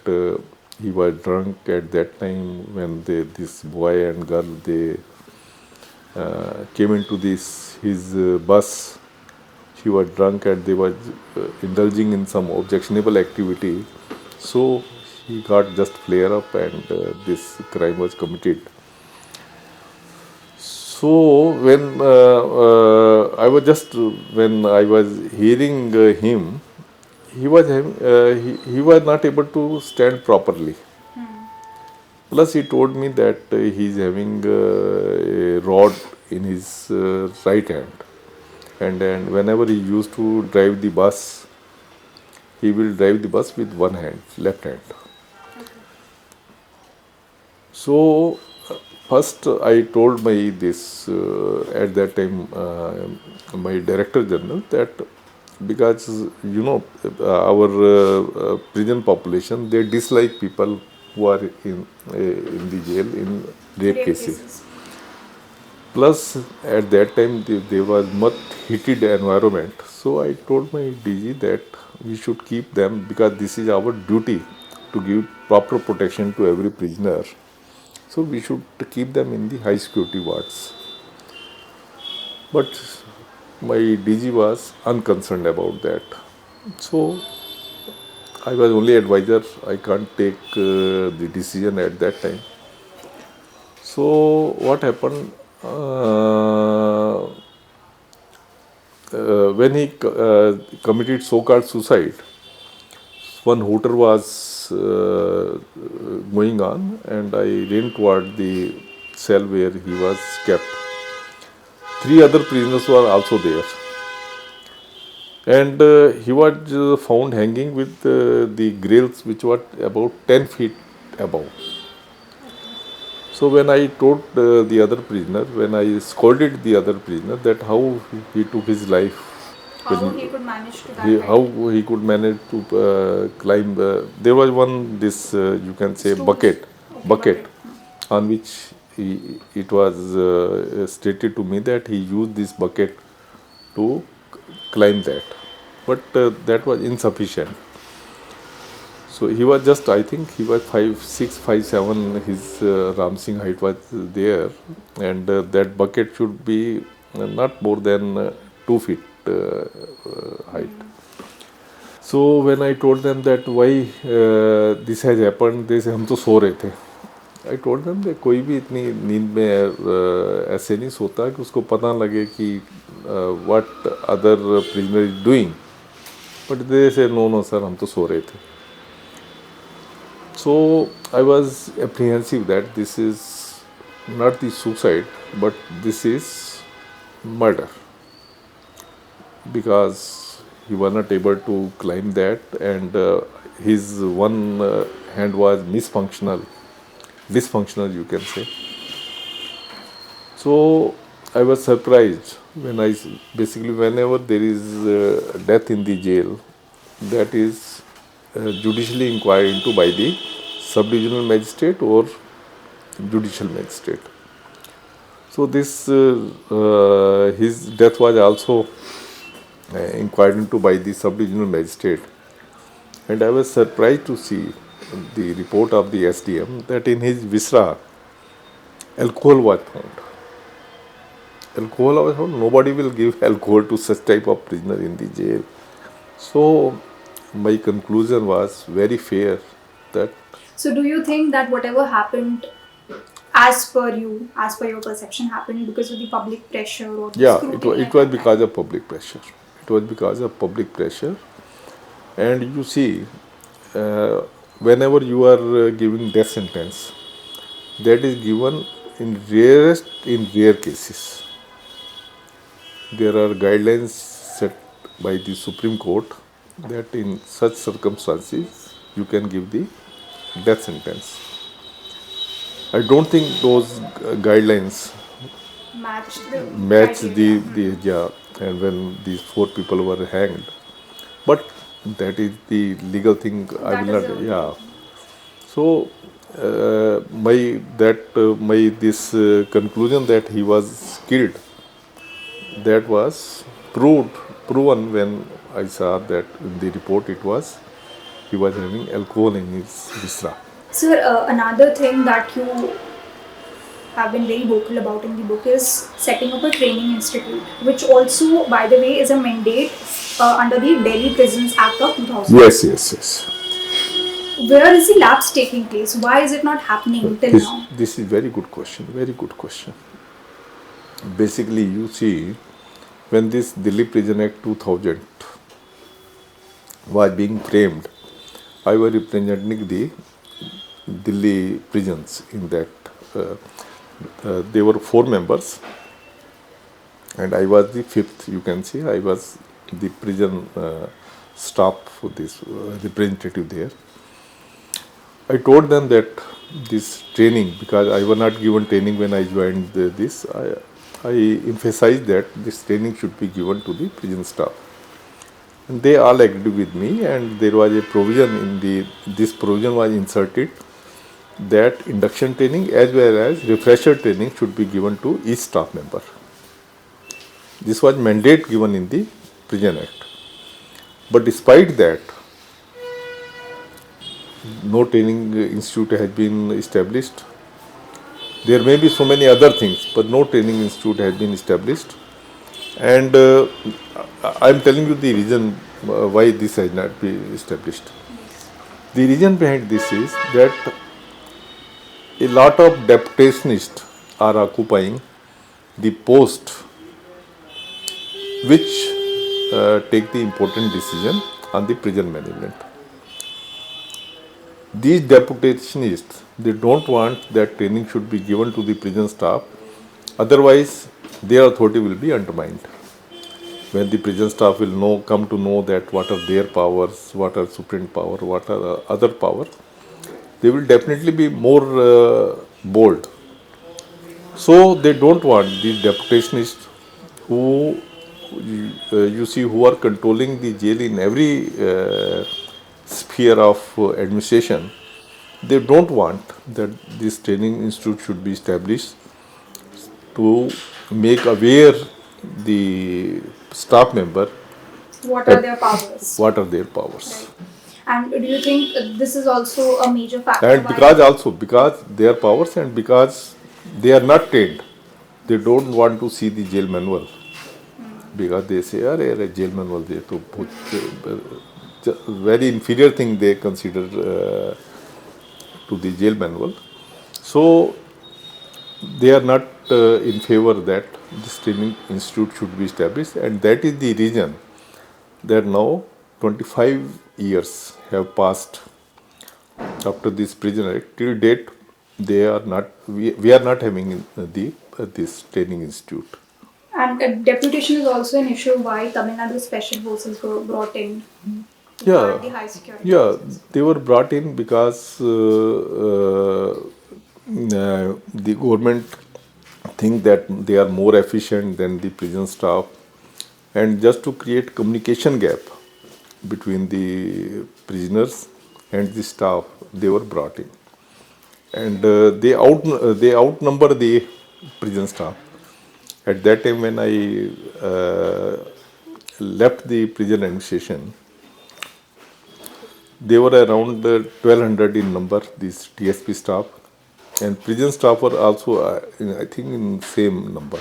he was drunk at that time when this boy and girl came into his bus. She was drunk and they were indulging in some objectionable activity. So he got just flare up and this crime was committed. So when I was hearing him, he was not able to stand properly. Plus, he told me that he's having a rod in his right hand, and whenever he used to drive the bus, he will drive the bus with one hand, left hand. So first, I told at that time my director general that because our prison population, they dislike people who are in the jail in rape cases. Plus, at that time there was much heated environment. So I told my DG that we should keep them because this is our duty to give proper protection to every prisoner. So we should keep them in the high security wards. But my DG was unconcerned about that. So I was only advisor. I can't take the decision at that time. So what happened when he committed so-called suicide? One hooter was going on, and I ran toward the cell where he was kept. 3 other prisoners were also there, and he was found hanging with the grills which were about 10 feet above. So when I told the other prisoner, when I scolded the other prisoner that how he took his life, How he could manage to how he could manage to climb. There was one you can say bucket on which it was stated to me that he used this bucket to climb that, but that was insufficient. So he was just, I think he was 5'6", 5'7", his Ram Singh height was there, and that bucket should be not more than 2 feet height. So when I told them that why this has happened, they said हम तो सो रहे थे. I told them that कोई भी इतनी नींद में ऐसे नहीं सोता कि उसको पता लगे कि what other prisoner is doing. But they said no sir, हम तो सो रहे थे. So I was apprehensive that this is not the suicide, but this is murder, because he was not able to climb that, and his one hand was dysfunctional you can say. So I was surprised when whenever there is death in the jail, that is judicially inquired into by the sub-divisional magistrate or judicial magistrate. So this his death was also inquired into by the sub-divisional magistrate, and I was surprised to see the report of the SDM that in his viscera alcohol was found. Nobody will give alcohol to such type of prisoner in the jail. So my conclusion was very fair that. So do you think that whatever happened, as per your perception, happened because of the public pressure or it was because of public pressure. It was because of public pressure, and you see, whenever you are giving death sentence, that is given in rare cases. There are guidelines set by the Supreme Court that in such circumstances you can give the death sentence. I don't think those guidelines match the and when these 4 people were hanged, But that is the legal thing. I will not. Yeah. So my this conclusion that he was killed, that was proven when I saw that in the report it was he was having alcohol in his viscera. Sir, another thing that you have been very vocal about in the book is setting up a training institute, which also, by the way, is a mandate under the Delhi Prisons Act of 2000. Yes, yes, yes. Where is the lapse taking place? Why is it not happening till now? This is very good question. Very good question. Basically, you see, when this Delhi Prison Act 2000 was being framed, I was representing the Delhi prisons in that. There were 4 members, and I was the 5th. You can see, I was the prison staff for this representative there. I told them that this training, because I was not given training when I joined this, I emphasized that this training should be given to the prison staff. And they all agreed with me, and there was a provision in this provision was inserted that induction training as well as refresher training should be given to each staff member. This was mandate given in the Prison Act. But despite that, no training institute has been established. There may be so many other things, but no training institute has been established. And I am telling you the reason why this has not been established. The reason behind this is that a lot of deputationists are occupying the post which take the important decision on the prison management. These deputationists, they don't want that training should be given to the prison staff, otherwise their authority will be undermined. When the prison staff will come to know that what are their powers, what are supreme power, what are the other powers, they will definitely be more bold. So they don't want these deputationists who you see who are controlling the jail in every sphere of administration. They don't want that this training institute should be established to make aware the staff member what are their powers. What are their powers. Right. And do you think this is also a major factor? And because their powers and because they are not trained, they don't want to see the jail manual. Because they say, "Arey, jail manual they to put very inferior thing they consider to the jail manual." So they are not in favor that this training institute should be established, and that is the reason that now 25 years have passed after this prison act. Till date, we are not having this training institute. And deputation is also an issue why Tamil Nadu special forces were brought in. Yeah, the high security forces. They were brought in because the government think that they are more efficient than the prison staff, and just to create communication gap between the prisoners and the staff, they were brought in, and they outnumber the prison staff. At that time, when I left the prison administration, they were around 1,200 in number, these TSP staff, and prison staff were also, I think, in same number.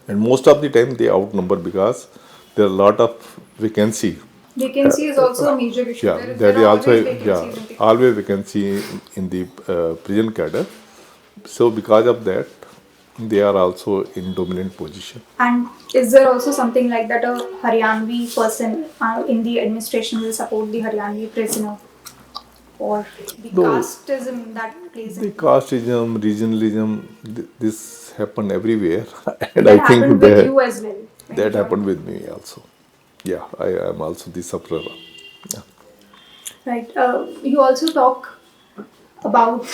And most of the time they outnumber because there are a lot of vacancy. Vacancy is also a major issue. Yeah, there is also always vacancy in the prison cadre. So because of that, they are also in dominant position. And is there also something like that a Haryanvi person in the administration will support the Haryanvi prisoner? Or the casteism that plays in? The casteism, regionalism, this happened everywhere. And that I think happened with you as well. That happened with me also. Yeah, I am also the sufferer. Yeah. Right. You also talk about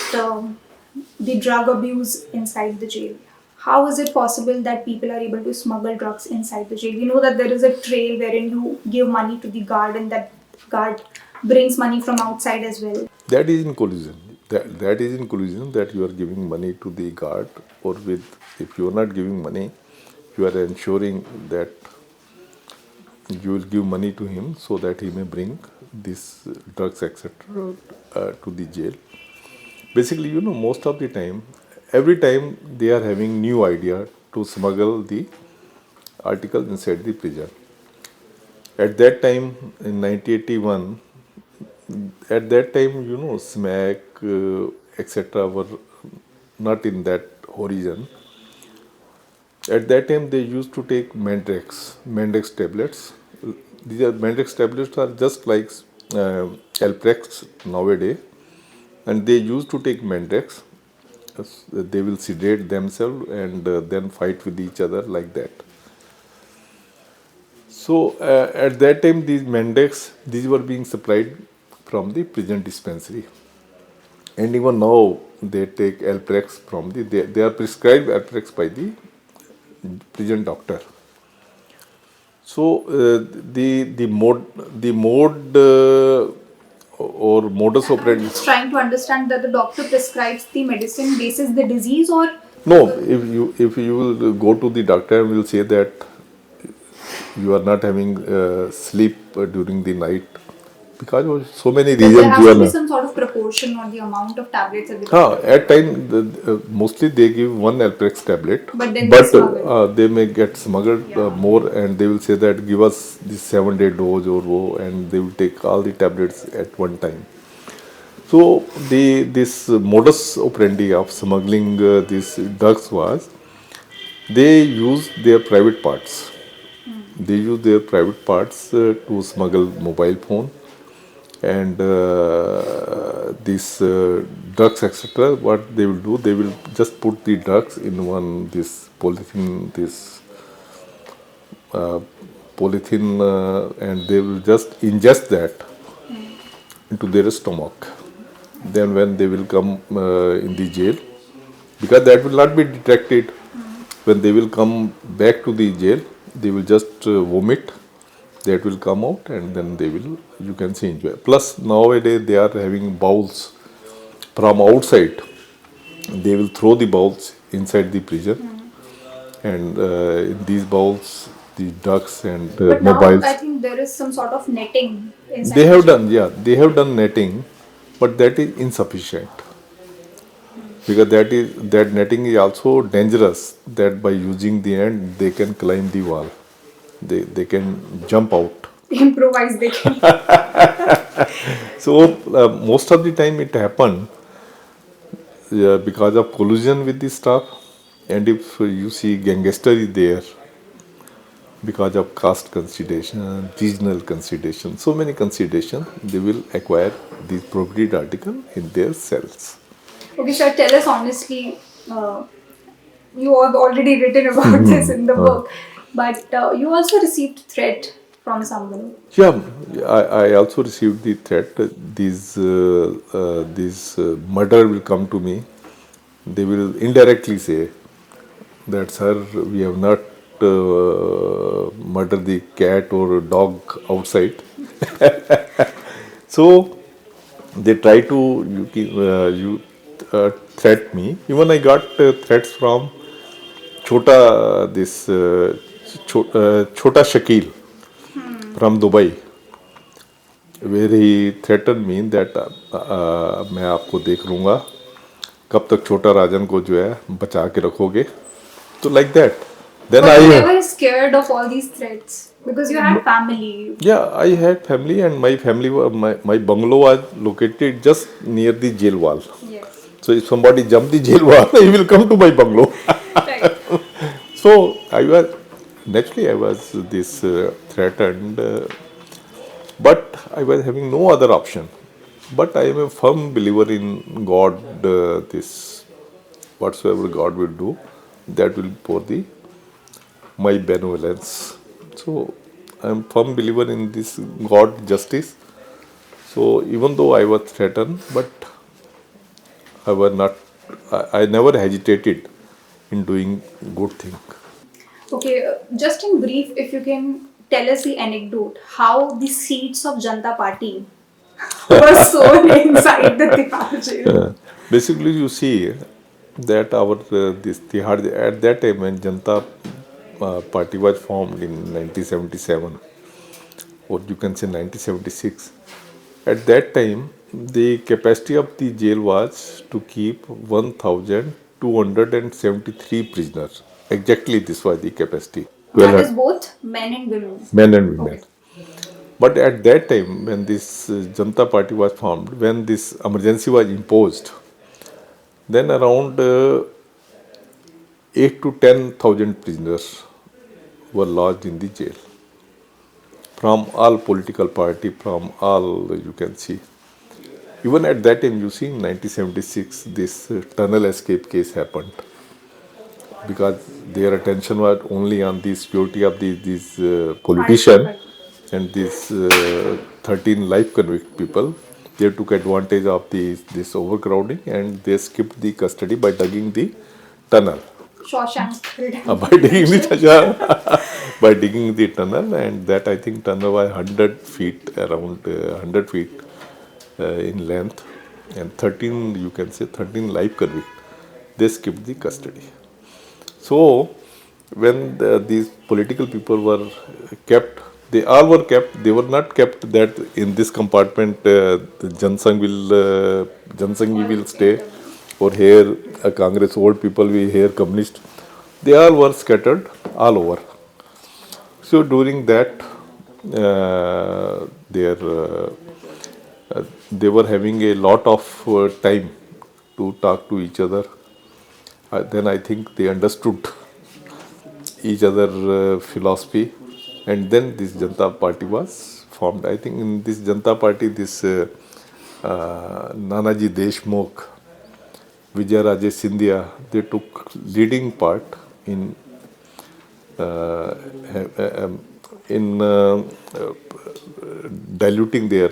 the drug abuse inside the jail. how is it possible that people are able to smuggle drugs inside the jail? We know that there is a trail wherein you give money to the guard and that guard brings money from outside as well. That is in collusion. That is in collusion that you are giving money to the guard, or with, if you are not giving money, you are ensuring that you will give money to him so that he may bring this drugs, etc., to the jail. Basically, most of the time, every time they are having new idea to smuggle the article inside the prison. At that time, in 1981, at that time, smack, etc., were not in that horizon. At that time, they used to take Mendex tablets. These are Mendex tablets are just like Alprex nowadays, and they used to take Mendex. They will sedate themselves and then fight with each other like that. So at that time, these Mendex, these were being supplied from the prison dispensary, and even now they take Alprex from they are prescribed Alprex by the prison doctor. So the mode or modus operandi. I'm just trying to understand that the doctor prescribes the medicine basis the disease, or No, if you will go to the doctor and will say that you are not having sleep during the night because of so many reasons. there has to be some sort of proportion or the amount of tablets at the doctor. At time mostly they give one Alprex tablet, But then they smuggle. they may get smuggled more, and they will say that give us this 7-day dose or wo, and they will take all the tablets at one time. So this modus operandi of smuggling these drugs was they use their private parts. They use their private parts to smuggle mobile phone and these drugs, etc. What they will do, they will just put the drugs in one this polythene, and they will just ingest that into their stomach. Then when they will come in the jail, because that will not be detected, when they will come back to the jail, they will just vomit. That will come out, and then they will, you can see, enjoy. Plus nowadays they are having bowls from outside. They will throw the bowls inside the prison, and in these bowls, the drugs and But mobiles. now I think there is some sort of netting inside. They have done, they have done netting, but that is insufficient. Because that netting is also dangerous. That by using the end, they can climb the wall. They can jump out. Improvise they can. So most of the time it happened because of collusion with the staff, and if you see gangster is there, because of caste consideration, regional consideration, so many considerations, they will acquire these property article in their cells. Okay, sir, tell us honestly. You have already written about this in the book, but you also received threat from someone. Yeah, I also received the threat. This murder will come to me. They will indirectly say that, sir, we have not murdered the cat or dog outside. So they try to threat me. Even I got threats from Chota Shakil from Dubai, where he threatened me that मैं आपको देख लूँगा, कब तक छोटा राजन को जो है बचा के रखोगे, तो like that. Then But you never scared of all these threats because you had family. Yeah, I had family, and my family, my bungalow was located just near the jail wall. Yes. So if somebody jump the jail wall, he will come to my bungalow. Right. So I was this threatened, but I was having no other option. But I am a firm believer in God. This whatsoever God will do, that will pour my benevolence. So I am firm believer in this God justice. So even though I was threatened, but I never hesitated in doing good thing. Okay, just in brief, if you can tell us the anecdote, how the seats of Janata Party were sown inside the Tihar jail. Basically, you see that our this Tihar at that time when Janata Party was formed in 1977, or you can say 1976. At that time, the capacity of the jail was to keep 1,273 prisoners. Exactly, this was the capacity. That is both men and women. Men and women. Okay. But at that time, when this Janata Party was formed, when this emergency was imposed, then around 8 to 10,000 prisoners were lodged in the jail from all political party, from all you can see. Even at that time, you see, in 1976, this tunnel escape case happened because their attention was only on the security of these politician and these 13 life convict people. They took advantage of this overcrowding and they skipped the custody by digging the tunnel. Shawshank By digging the tunnel, by digging the tunnel, and that I think tunnel was 100 feet, around 100 feet in length, and 13, you can say 13 life convict. They skipped the custody. So when these political people were kept, they all were kept. They were not kept that in this compartment the Jansanghi will stay, or here Congress old people we here communist. They all were scattered all over. So during that, they were having a lot of time to talk to each other. Then I think they understood each other philosophy, and then this Janata Party was formed. I think in this Janata Party, this Nanaji Deshmukh, Vijay Raje Scindia, they took leading part in diluting their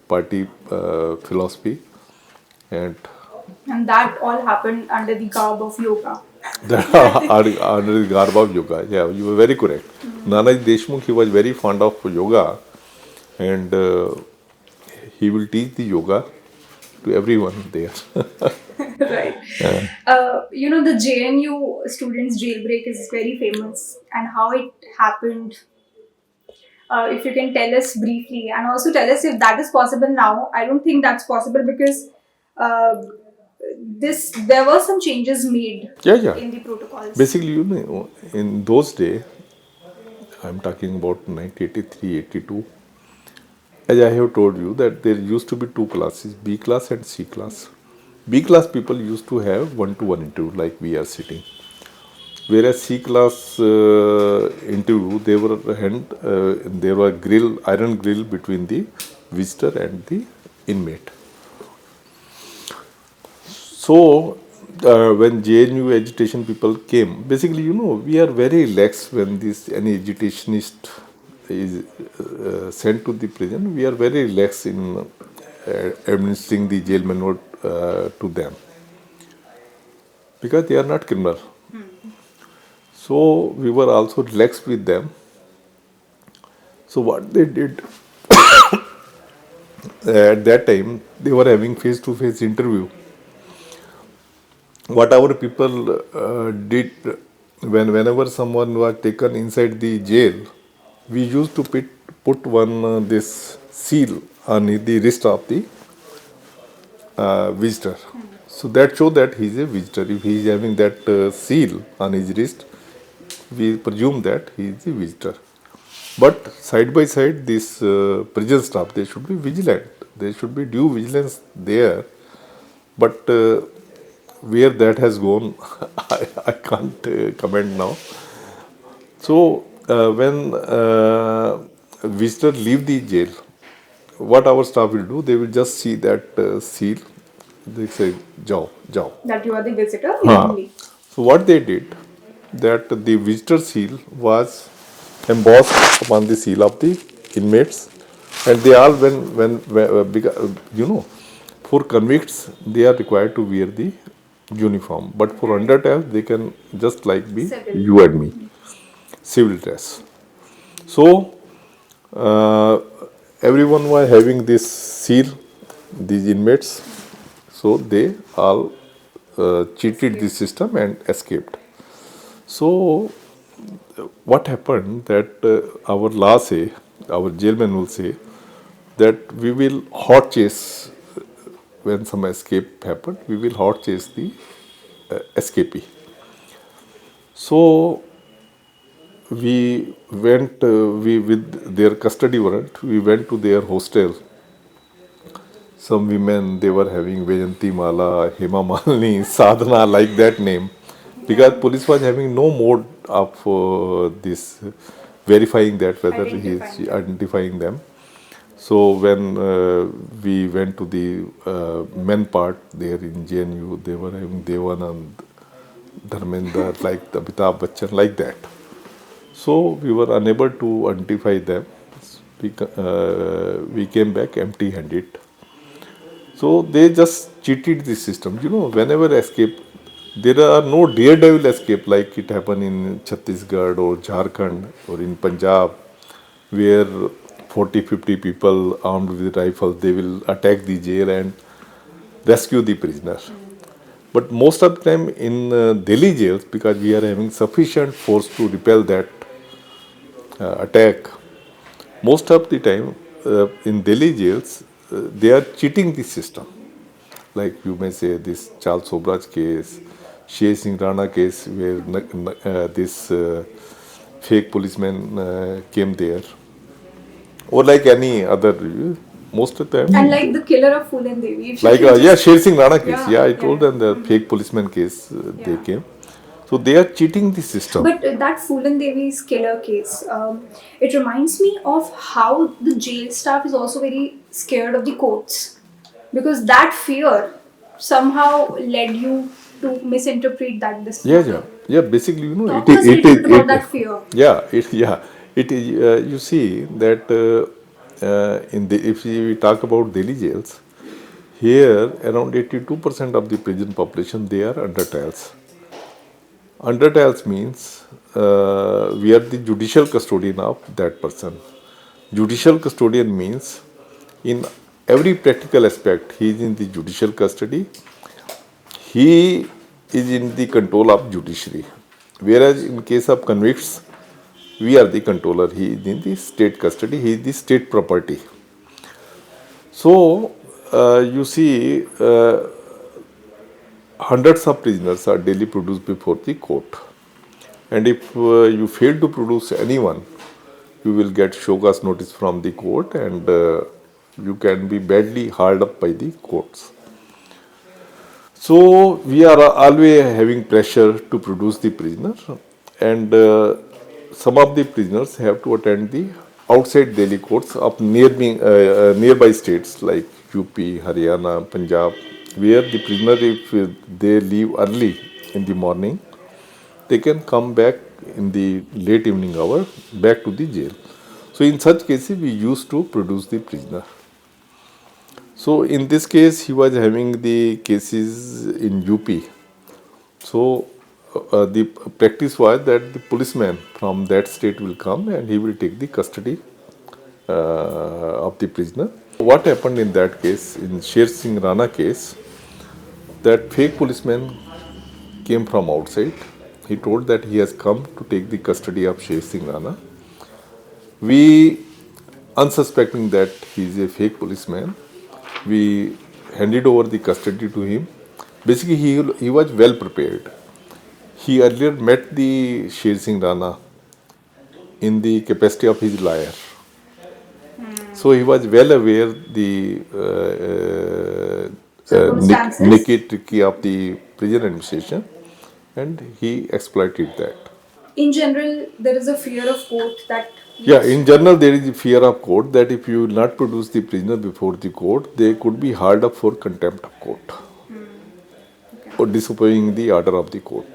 party philosophy, and that all happened under the garb of yoga. under the garb of yoga. Yeah, you were very correct. Nanaji Deshmukh, he was very fond of yoga, and he will teach the yoga to everyone there. Right. The JNU students' jailbreak is very famous, and how it happened. If you can tell us briefly, and also tell us if that is possible now. I don't think that's possible because there were some changes made Yeah. in the protocols. Basically, in those days, I'm talking about 1983, 82. As I have told you that there used to be two classes, B class and C class. B class people used to have one-to-one interview like we are sitting. Whereas C class interview, there were iron grill between the visitor and the inmate. So when JNU agitation people came, basically, we are very lax when any agitationist is sent to the prison. We are very lax in administering the jail manual to them because they are not criminal. So we were also relaxed with them. So what they did at that time, they were having face-to-face interview. What our people did whenever someone was taken inside the jail, we used to put one this seal on the wrist of the visitor. So that shows that he is a visitor. If he is having that seal on his wrist, we presume that he is a visitor. But side by side, this prison staff, they should be vigilant. There should be due vigilance there. But where that has gone, I can't comment now. So when visitors leave the jail, what our staff will do, they will just see that seal. They say, "Jao, jao." That you are the visitor. So what they did, that the visitor seal was embossed upon the seal of the inmates, and they all because, for convicts they are required to wear the uniform. But for undertales, they can just like be you and me, civil dress. So uh, everyone was having this seal, these inmates. So they all cheated the system and escaped. So what happened that our law say, our jailmen will say that we will hot chase when some escape happened. We will hot chase the escapee. So we went we with their custody warrant. We went to their hostel. Some women they were having Vajanti Mala, Hema Malini, Sadhana like that name, because police was having no mode of this verifying that whether he is identifying them. So when we went to the men part there in JNU, they were having Devanand, Dharmender, like the Amitabh Bachchan, like that. So we were unable to identify them. We came back empty-handed. So they just cheated the system. You know, whenever escape, there are no daredevil escape like it happened in Chhattisgarh or Jharkhand or in Punjab, where 40, 50 people armed with rifles, they will attack the jail and rescue the prisoner. But most of the time in Delhi jails, because we are having sufficient force to repel that attack, most of the time in Delhi jails, they are cheating the system. Like you may say this Charles Sobhraj case, Sher Singh Rana case, where this fake policeman came there, or like any other, most of the time. And like the killer of Phul and Devi. Like yeah, Sher Singh Rana case. Yeah, I told them the fake policeman case they came. So they are cheating the system. But that Phul and Devi's killer case, it reminds me of how the jail staff is also very scared of the courts, because that fear somehow led you to misinterpret that this. Yeah. Basically, you know, Talk to us a little bit about that fear. It is. You see that if we talk about Delhi jails, here around 82% of the prison population they are under trials. Under trials means we are the judicial custodian of that person. Judicial custodian means in every practical aspect he is in the judicial custody. He is in the control of judiciary. Whereas in case of convicts, we are the controller. He is in the state custody. He is the state property. So you see, hundreds of prisoners are daily produced before the court. And if you fail to produce anyone, you will get show cause notice from the court, and you can be badly hard up by the courts. So we are always having pressure to produce the prisoner, and some of the prisoners have to attend the outside Delhi courts of nearby states like UP, Haryana, Punjab, where the prisoner, if they leave early in the morning, they can come back in the late evening hour back to the jail. So in such cases, we used to produce the prisoner. So in this case, he was having the cases in UP. So the practice was that the policeman from that state will come and he will take the custody of the prisoner. What happened in that case, in Sher Singh Rana case, that fake policeman came from outside. He told that he has come to take the custody of Sher Singh Rana. We, unsuspecting that he is a fake policeman, we handed over the custody to him. Basically, he was well prepared. He earlier met the Sher Singh Rana in the capacity of his lawyer. So he was well aware the nitty-gritty of the prison administration, and he exploited that. In general, there is a fear of court that. Yeah, in general, there is a fear of court that if you will not produce the prisoner before the court, they could be hard up for contempt of court or disobeying the order of the court.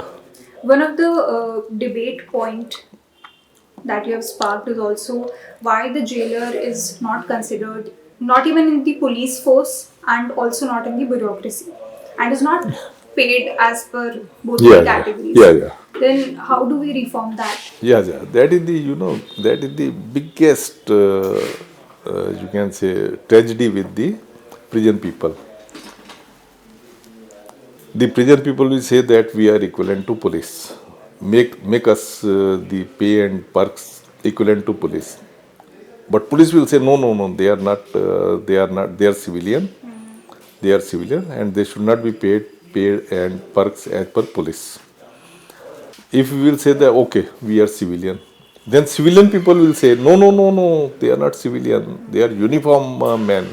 One of the debate point that you have sparked is also why the jailer is not considered, not even in the police force and also not in the bureaucracy, and is not paid as per both Yeah, the yeah, categories. yeah, yeah. Then how do we reform that? Yeah, yeah. That is the, that is the biggest, you can say, tragedy with the prison people. The prison people will say that we are equivalent to police. Make us the pay and perks equivalent to police. But police will say no, no, no. They are not. They are not. They are civilian. They are civilian, and they should not be paid and perks as per police. If we will say that okay, we are civilian, then civilian people will say no, no, no, no. They are not civilian. They are uniform men.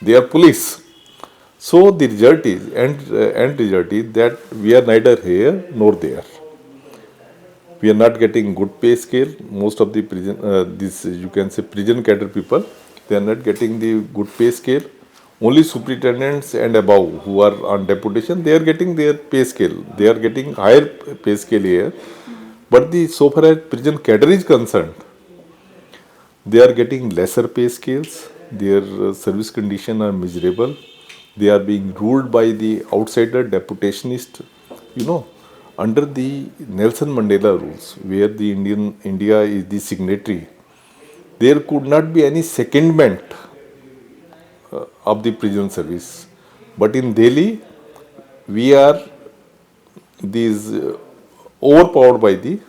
They are police. So the result is, end result is that we are neither here nor there. We are not getting good pay scale. Most of the prison, this you can say prison cadre people, they are not getting the good pay scale. Only superintendents and above who are on deputation, they are getting their pay scale. They are getting higher pay scale here. But so far as prison cadre is concerned, they are getting lesser pay scales. Their service conditions are miserable. They are being ruled by the outsider deputationist. You know, under the Nelson Mandela rules, where the India is the signatory, there could not be any secondment of the prison service. But in Delhi, we are these overpowered by the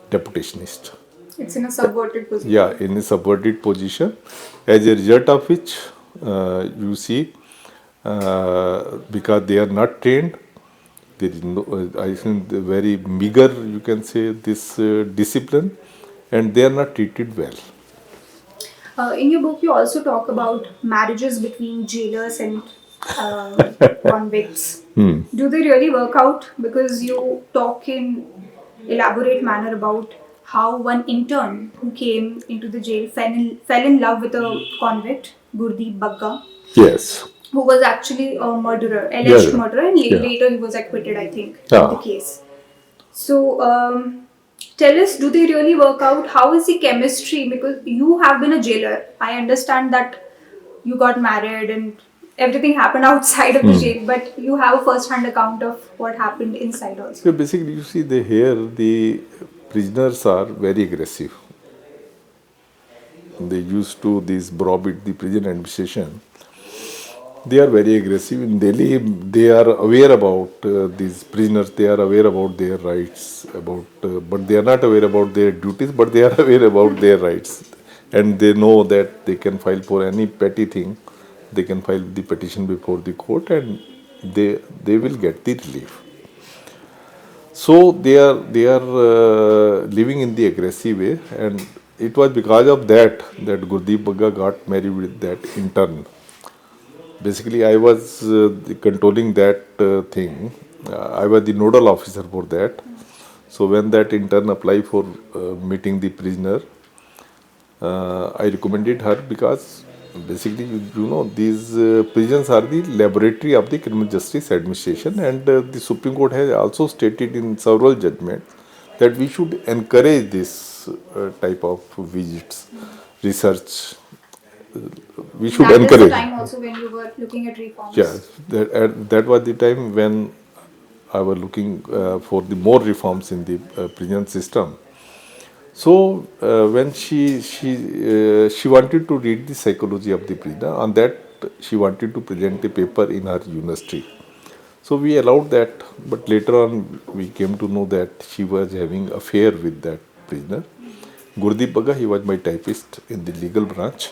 deputationist. It's in a subverted position. Yeah, in a subverted position, as a result of which you see, because they are not trained, there is no, I think the very meager, you can say, this discipline, and they are not treated well. In your book, you also talk about marriages between jailers and convicts. Do they really work out? Because you talk in elaborate manner about how one intern who came into the jail fell in love with a convict, Gurdeep Bagga, Yes. who was actually a murderer, Yeah, alleged yeah. murderer, and Yeah. later he was acquitted, I think, Ah. of the case. So, tell us, do they really work out? How is the chemistry? Because you have been a jailer. I understand that you got married and everything happened outside of the jail, but you have a first-hand account of what happened inside also. So basically, you see, here the prisoners are very aggressive. They used to this browbeat the prison administration. They are very aggressive. In Delhi, they are aware about these prisoners. They are aware about their rights, but they are not aware about their duties. But they are aware about their rights, and they know that they can file for any petty thing. They can file the petition before the court, and they will get the relief. So they are living in the aggressive way, and it was because of that Gurdeep Bagga got married with that intern. Basically, I was controlling that thing. I was the nodal officer for that. So when that intern applied for meeting the prisoner, I recommended her because basically, these prisons are the laboratory of the criminal justice administration, and the Supreme Court has also stated in several judgments that we should encourage this type of visits, research. We should That is the encourage. time also when you were looking at reforms. Yeah, that was the time when I was looking for the more reforms in the prison system. So when she wanted to read the psychology of the prisoner, on that she wanted to present a paper in her university. So we allowed that, but later on we came to know that she was having affair with that prisoner. Gurdeep Bagga, he was my typist in the legal branch.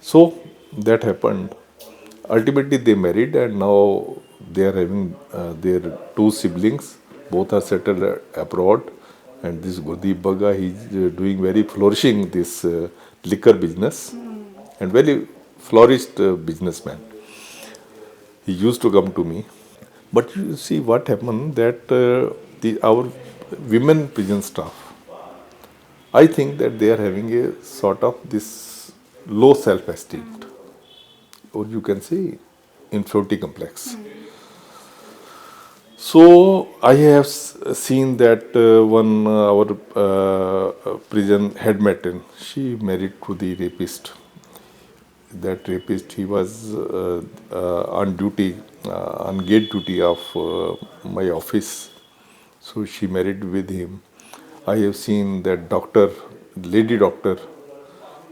So that happened. Ultimately, they married, and now they are having their two siblings. Both are settled abroad, and this Gurdeep Bagga, he is doing very flourishing this liquor business, and very flourished businessman. He used to come to me, but you see what happened that our women prison staff, I think that they are having a sort of this low self-esteem, or you can say inferiority complex. So I have seen that one our prison head matron, she married to the rapist. That rapist, he was on duty on gate duty of my office. So she married with him. I have seen that doctor, lady doctor,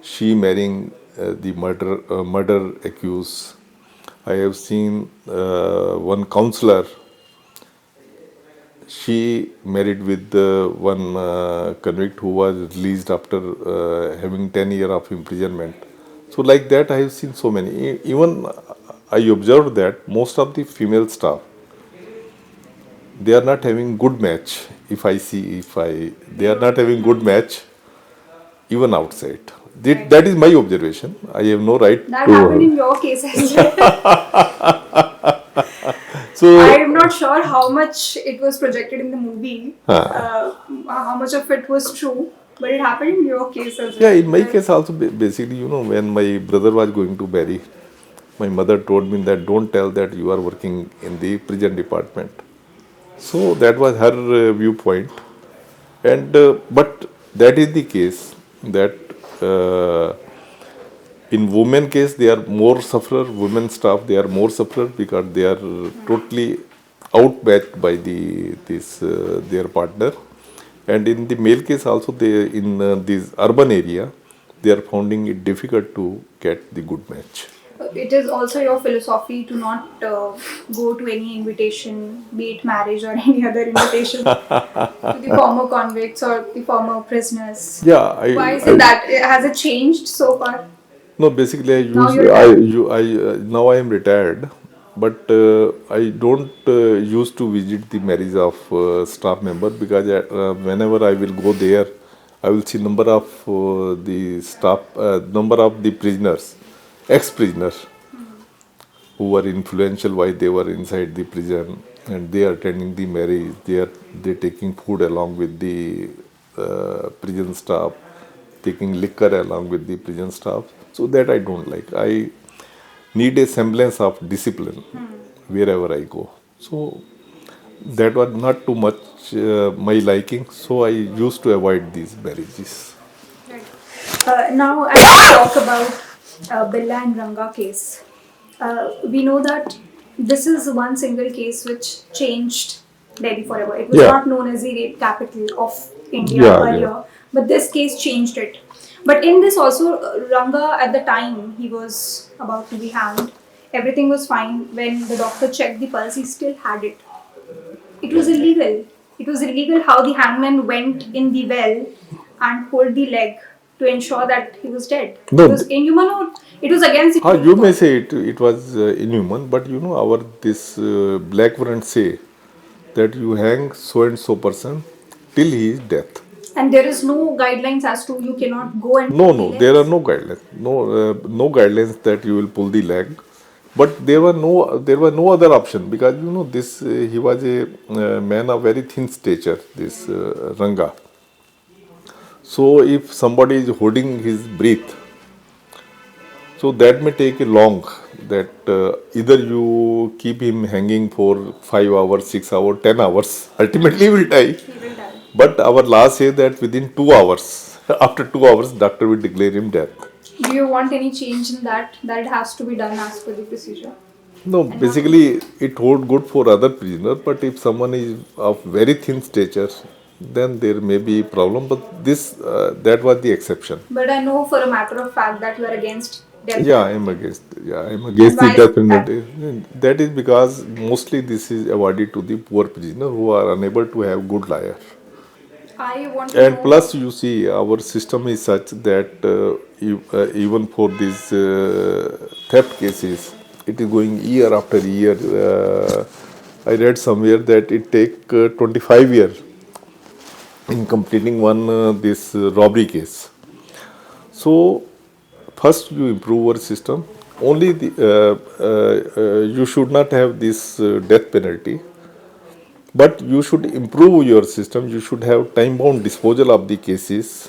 she marrying the murder accused. I have seen one counselor. She married with one convict who was released after having 10 years of imprisonment. So like that, I have seen so many. Even I observed that most of the female staff, they are not having good match. They are not having good match even outside. That is my observation. I have no right That to. happened in your case as well. So I'm not sure how much it was projected in the movie, how much of it was true, but it happened in your case as well. yeah, in my case also, basically, when my brother was going to marry, my mother told me that don't tell that you are working in the prison department. So that was her viewpoint, and but that is the case that in women case they are more sufferer. Women staff, they are more sufferer because they are totally outmatched by their partner. And in the male case also, they in this urban area, they are finding it difficult to get the good match. It is also your philosophy to not go to any invitation, be it marriage or any other invitation, to the former convicts or the former prisoners. Yeah, Why is it that? Has it changed so far? no, basically Now you're now I am retired, but I don't used to visit the marriage of staff member because whenever I will go there, I will see number of number of the prisoners, ex-prisoners who were influential while they were inside the prison, and they are attending the marriage. They taking food along with the prison staff, taking liquor along with the prison staff. So that I don't like. I need a semblance of discipline wherever I go. So that was not too much my liking. So I used to avoid these marriages. Now, as we talk about Billa and Ranga case, we know that this is one single case which changed Delhi forever. It was Yeah. not known as the rape capital of India Yeah, earlier, yeah. but this case changed it. But in this also, Ranga at the time he was about to be hanged. Everything was fine. When the doctor checked the pulse, he still had it. It was illegal. It was illegal how the hangman went in the well and pulled the leg to ensure that he was dead. No, It was inhuman or it was against the you may protocol. say it was inhuman, but our this Black Warrant say that you hang so and so person till his death. And there is no guidelines as to you cannot go and No, pull no, the there are legs. no guidelines. No guidelines that you will pull the leg. But there were no other option because this he was a man of very thin stature. This Ranga. So if somebody is holding his breath, so that may take a long. That either you keep him hanging for 5 hours, 6 hours, 10 hours. Ultimately, he will die. He will die. But our law says that within 2 hours, after 2 hours, doctor will declare him death. Do you want any change in that? That it has to be done as per the procedure. No, basically it hold good for other prisoner, but if someone is of very thin stature, then there may be problem. But this that was the exception. But I know for a matter of fact that you are against death Yeah, I penalty. am against. Yeah, I am against Why the is death that? penalty. That is because mostly this is awarded to the poor prisoner who are unable to have good lawyer. I want to And know. plus, you see, our system is such that even for these theft cases, it is going year after year. I read somewhere that it take 25 years in completing one this robbery case. So first you improve our system. Only you should not have this death penalty. But you should improve your system. You should have time-bound disposal of the cases,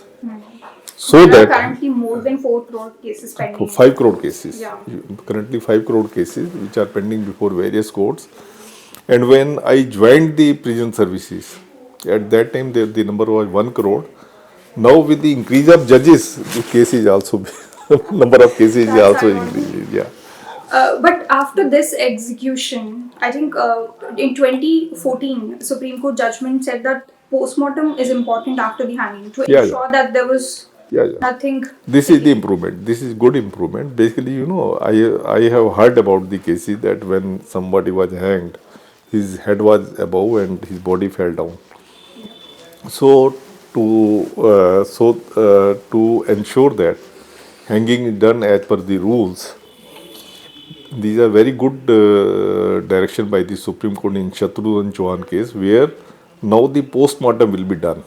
so There are that currently more than 4 crore cases for pending. 5 crore cases, Yeah. currently 5 crore cases which are pending before various courts. And when I joined the prison services, at that time the number was 1 crore. Now with the increase of judges, the case is also number of cases is That's also ironic. increasing. Yeah. But after this execution, I think in 2014, Supreme Court judgment said that postmortem is important after the hanging to Yeah, ensure that there was yeah. nothing. This is the improvement. This is good improvement. Basically, I have heard about the cases that when somebody was hanged, his head was above and his body fell down. So to ensure that hanging is done as per the rules, these are very good direction by the Supreme Court in Shatrughan Chauhan case, where now the post-mortem will be done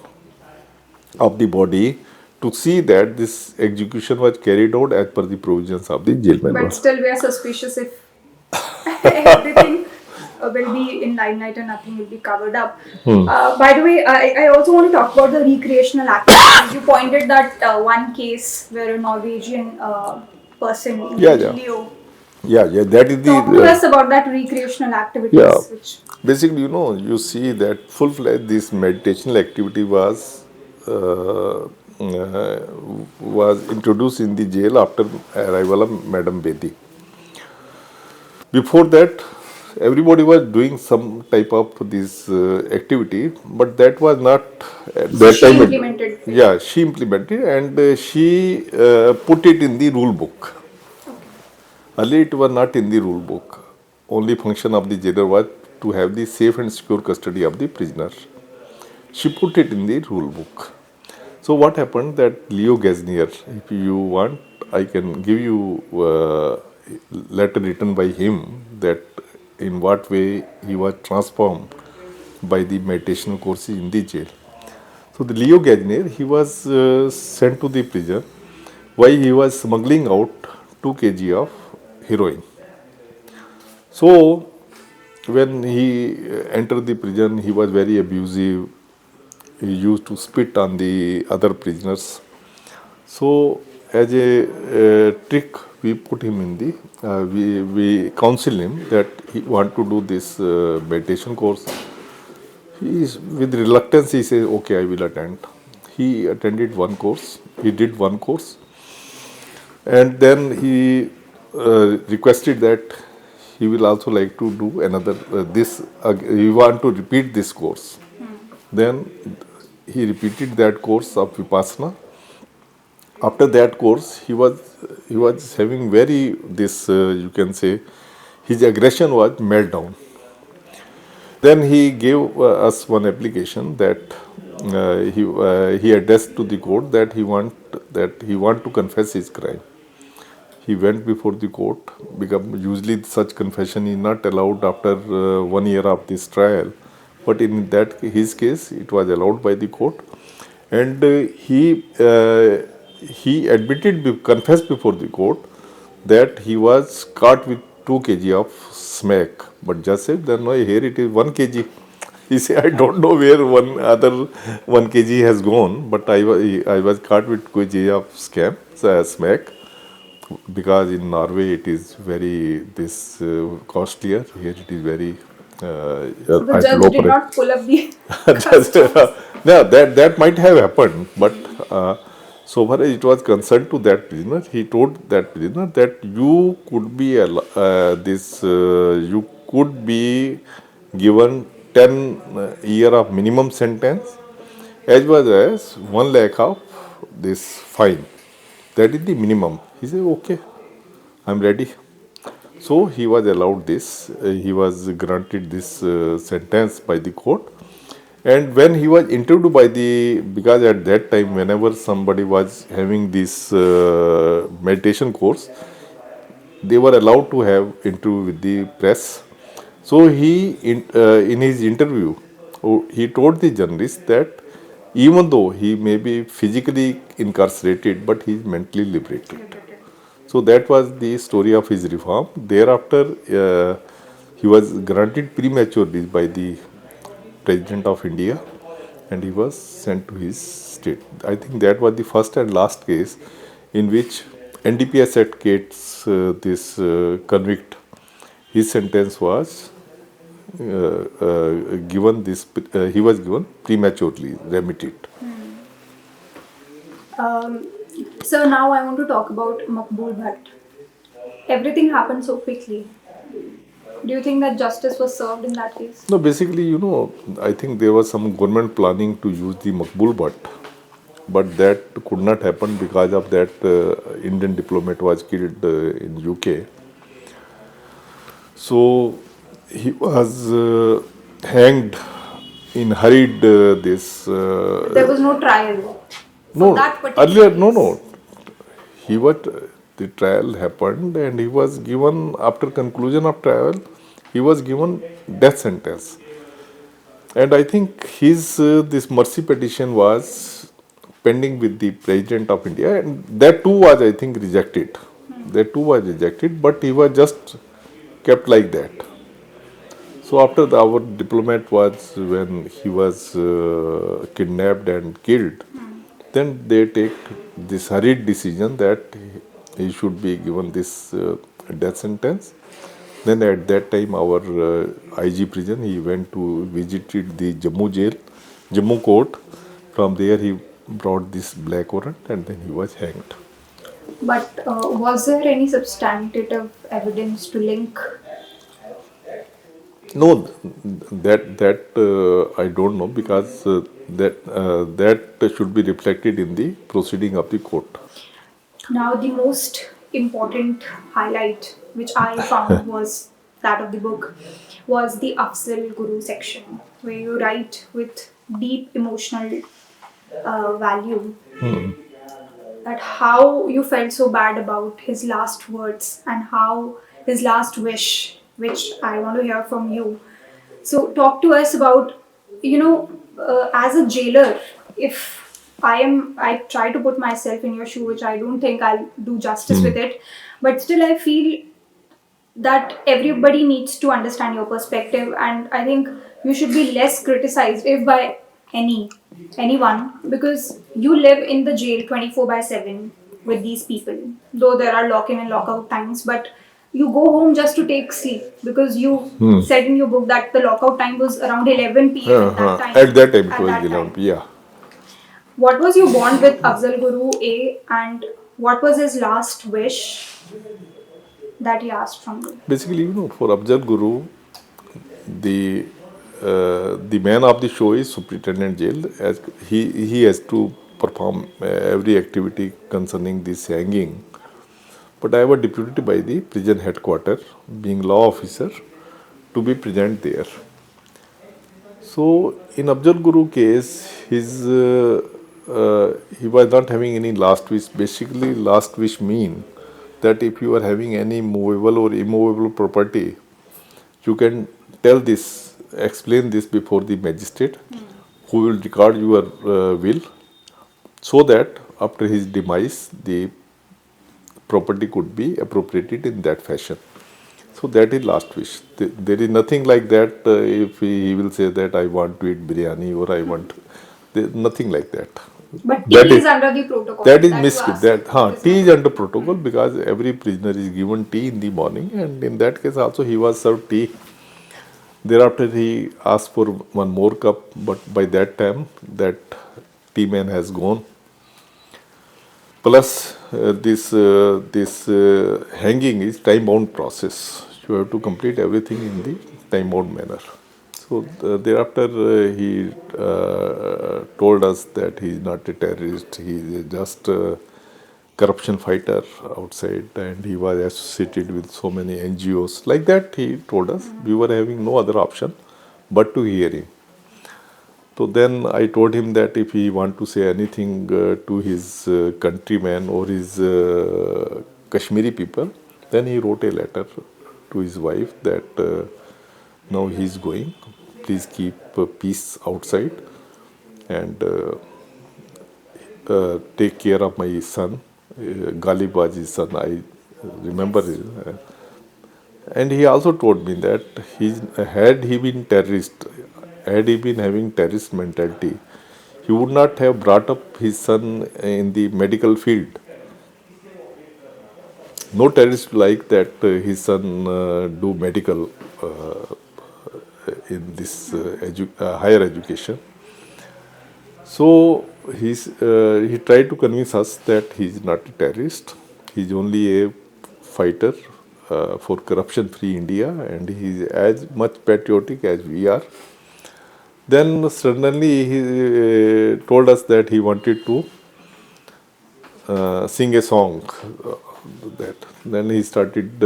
of the body to see that this execution was carried out as per the provisions of the jail manual. But still, we are suspicious if everything will be in limelight and nothing will be covered up. By the way, I also want to talk about the recreational activities. You pointed that one case where a Norwegian person, Yeah. Leo, Yeah, that is talk to us about that recreational activities. yeah. Which Basically, you see that full-fledged this meditational activity was introduced in the jail after arrival of Madam Bedi. Before that, everybody was doing some type of this activity, but that was not at that she time. implemented. Yeah, she implemented and she put it in the rule book. Earlier, it was not in the rule book. Only function of the jailer was to have the safe and secure custody of the prisoner. She put it in the rule book. So what happened that Leo Gaznier, if you want, I can give you letter written by him that in what way he was transformed by the meditation courses in the jail. So the Leo Gaznier, he was sent to the prison while he was smuggling out 2 kg of heroin. So when he entered the prison, he was very abusive. He used to spit on the other prisoners. So as a trick, we put him in the, we counsel him that he want to do this meditation course. With reluctance, he says, okay, I will attend. He attended one course. He did one course. And then he requested that he will also like to do another, he want to repeat this course. Then he repeated that course of Vipassana. After that course, he was having very, this, you can say, his aggression was meltdown. Then he gave us one application that he addressed to the court that he want to confess his crime. He went before the court because usually such confession is not allowed after 1 year of this trial, but in his case it was allowed by the court, and he confessed before the court that he was caught with 2 kg of smack, but judge said that no, here it is 1 kg. He said, I don't know where one other 1 kg has gone, but I was caught with 2 kg of smack, because in Norway it is very costlier. Here it is very. So the judge did not pull up the. Yeah, that might have happened, but so far as it was concerned to that prisoner, he told that prisoner that you could be you could be given 10 year of minimum sentence as well as 1 lakh of this fine. That is the minimum. He said, okay, I'm ready. So he was allowed this. He was granted this sentence by the court. And when he was interviewed because at that time, whenever somebody was having this meditation course, they were allowed to have interview with the press. So in his interview, he told the journalist that even though he may be physically incarcerated, but he is mentally liberated. So that was the story of his reform. Thereafter, he was granted premature release by the President of India, and he was sent to his state. I think that was the first and last case in which NDPS advocates this convict. His sentence was given this. He was given prematurely, remitted. So now I want to talk about Maqbool Bhat. everything happened so quickly. Do you think that justice was served in that case? No, basically, I think there was some government planning to use the Maqbool Bhat, but that could not happen because of that Indian diplomat was killed in UK. So he was hanged in hurried this. There was no trial for No, that particular earlier, no, case. no. He was, the trial happened and he was given, after conclusion of trial, he was given death sentence. And I think his this mercy petition was pending with the President of India, and that too was, I think, rejected. That too was rejected, but he was just kept like that. So after our diplomat was, when he was kidnapped and killed, then they take this hurried decision that he should be given this death sentence. Then at that time, our IG prison, he went to visited the Jammu jail, Jammu court. From there, he brought this black warrant, and then he was hanged. But was there any substantive evidence to link? No, that I don't know, because that should be reflected in the proceeding of the court. Now, the most important highlight which I found was that of the book was the Afzal Guru section, where you write with deep emotional value that how you felt so bad about his last words and how his last wish, which I want to hear from you. So, talk to us about, as a jailer, if I try to put myself in your shoe, which I don't think I'll do justice with it, but still I feel that everybody needs to understand your perspective, and I think you should be less criticized if by anyone, because you live in the jail 24/7 with these people, though there are lock in and lock out times, but you go home just to take sleep, because you said in your book that the lockout time was around 11 p.m. at that time. At that time, it At was that 11. time. Yeah. What was your bond with Afzal Guru A, and what was his last wish that he asked from you? Basically, for Afzal Guru, the man of the show is superintendent jail, as he has to perform every activity concerning this hanging. But I was deputed by the prison headquarters, being law officer, to be present there. So in Afzal Guru case, he was not having any last wish. Basically, last wish mean that if you are having any movable or immovable property, you can tell this, explain this before the magistrate, who will record your will, so that after his demise, the property could be appropriated in that fashion. So that is last wish. There is nothing like that. If he will say that I want to eat biryani or I want, nothing like that. But That tea is under the protocol. That is you mis asked. that tea is under protocol, because every prisoner is given tea in the morning, and in that case also he was served tea. Thereafter he asked for one more cup, but by that time that tea man has gone. Plus this hanging is time bound process. You have to complete everything in the time bound manner. So thereafter he told us that he is not a terrorist, he is just a corruption fighter outside, and he was associated with so many NGOs. Like that he told us. We were having no other option but to hear him. So then I told him that if he want to say anything to his countrymen or his Kashmiri people, then he wrote a letter to his wife that now he is going. Please keep peace outside and take care of my son. Ghalib was his son. I remember his. And he also told me that had he been terrorist, had he been having terrorist mentality, he would not have brought up his son in the medical field. No terrorist like that his son do medical in this higher education. So he tried to convince us that he is not a terrorist. He is only a fighter for corruption-free India, and he is as much patriotic as we are. Then suddenly he told us that he wanted to sing a song. That then he started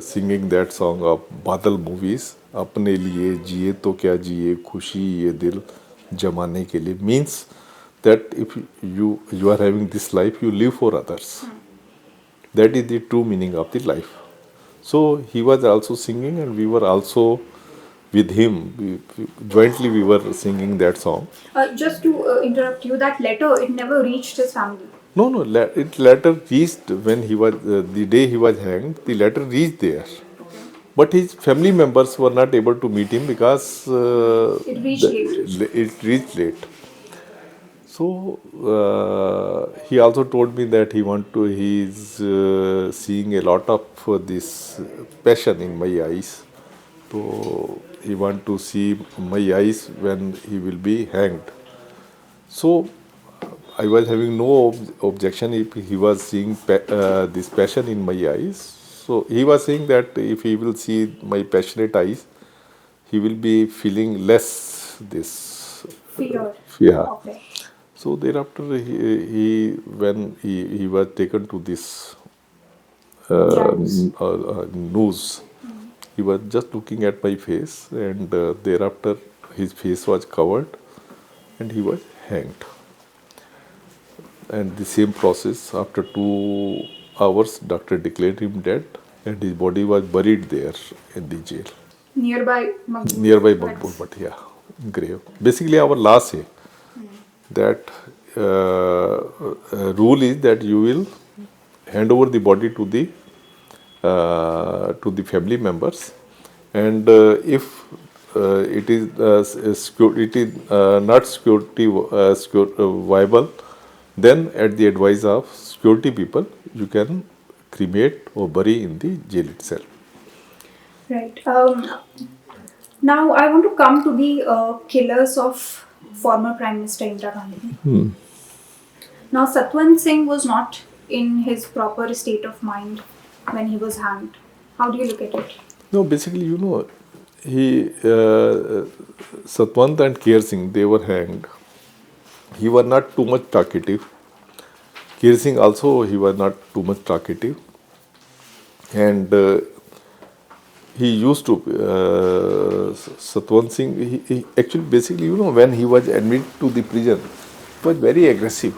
singing that song of Badal movies. अपने लिए जिए तो क्या जिए खुशी ये दिल जमाने के लिए means that if you are having this life, you live for others. That is the true meaning of the life. So he was also singing, and we were also with him. Jointly we were singing that song. Just to interrupt you, that letter, it never reached his family. No, it later reached when he was, the day he was hanged, the letter reached there. But his family members were not able to meet him because It reached late. it reached late. So he also told me that he is seeing a lot of this passion in my eyes. So he want to see my eyes when he will be hanged. So I was having no objection if he was seeing this passion in my eyes. So he was saying that if he will see my passionate eyes, he will be feeling less this Fear. fear. Okay. So thereafter, when he was taken to this news, he was just looking at my face, and thereafter his face was covered, and he was hanged. And the same process, after 2 hours, doctor declared him dead, and his body was buried there in the jail. Nearby Maqbool. Nearby Maqbool, but yeah, grave. Basically, our law say that rule is that you will hand over the body to the family members, and if it is not security viable, then at the advice of security people, you can cremate or bury in the jail itself. Right. Now I want to come to the killers of former Prime Minister Indira Gandhi. Now Satwant Singh was not in his proper state of mind when he was hanged. How do you look at it? No, basically, Satwant and Kher Singh, they were hanged. He was not too much talkative. Kher Singh also, he was not too much talkative. And he used to, Satwant Singh, he actually, basically, when he was admitted to the prison, he was very aggressive.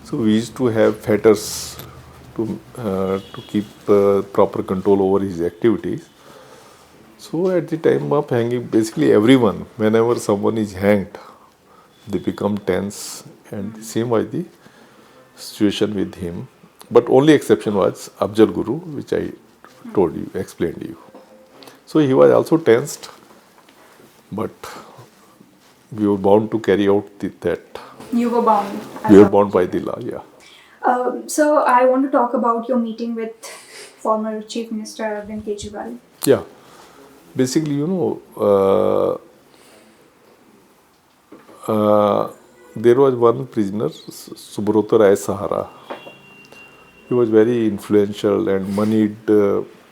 So we used to have fetters to keep proper control over his activities. So at the time of hanging, basically everyone, whenever someone is hanged, they become tense, and the same was the situation with him. But only exception was Afzal Guru, which I told you, explained to you. So he was also tensed, but we were bound to carry out that. You were bound. We were bound by the law, yeah. So I want to talk about your meeting with former Chief Minister Arvind Kejriwal. Yeah. Basically, there was one prisoner, Sunetra Chowdhary. He was very influential and moneyed,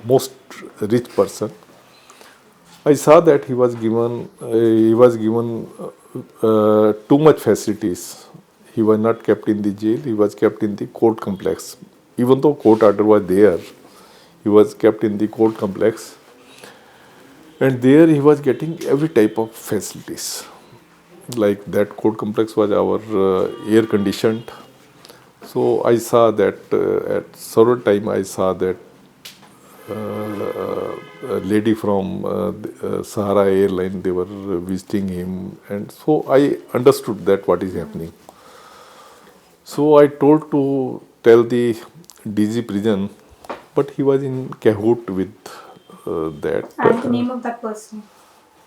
most rich person. I saw that he was given too much facilities. He was not kept in the jail. He was kept in the court complex. Even though court order was there, he was kept in the court complex. And there he was getting every type of facilities. Like that court complex was our air conditioned. So I saw that at several times I saw that a lady from Sahara Airline, they were visiting him, and so I understood that what is happening. So I tell the DG prison, but he was in cahoot with that. And the name of that person,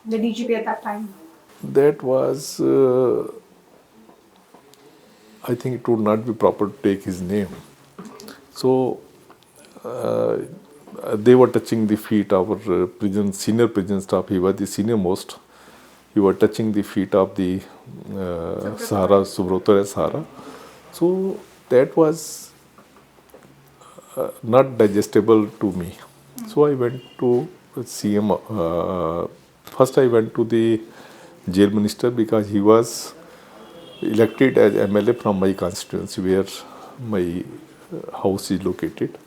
the DGP at that time? That was, I think it would not be proper to take his name. So they were touching the feet of our senior prison staff. He was the senior most. He was touching the feet of the Sunetra Chowdhary. So that was, not digestible to me. So I went to CM. First, I went to the jail minister because he was elected as MLA from my constituency where my house is located.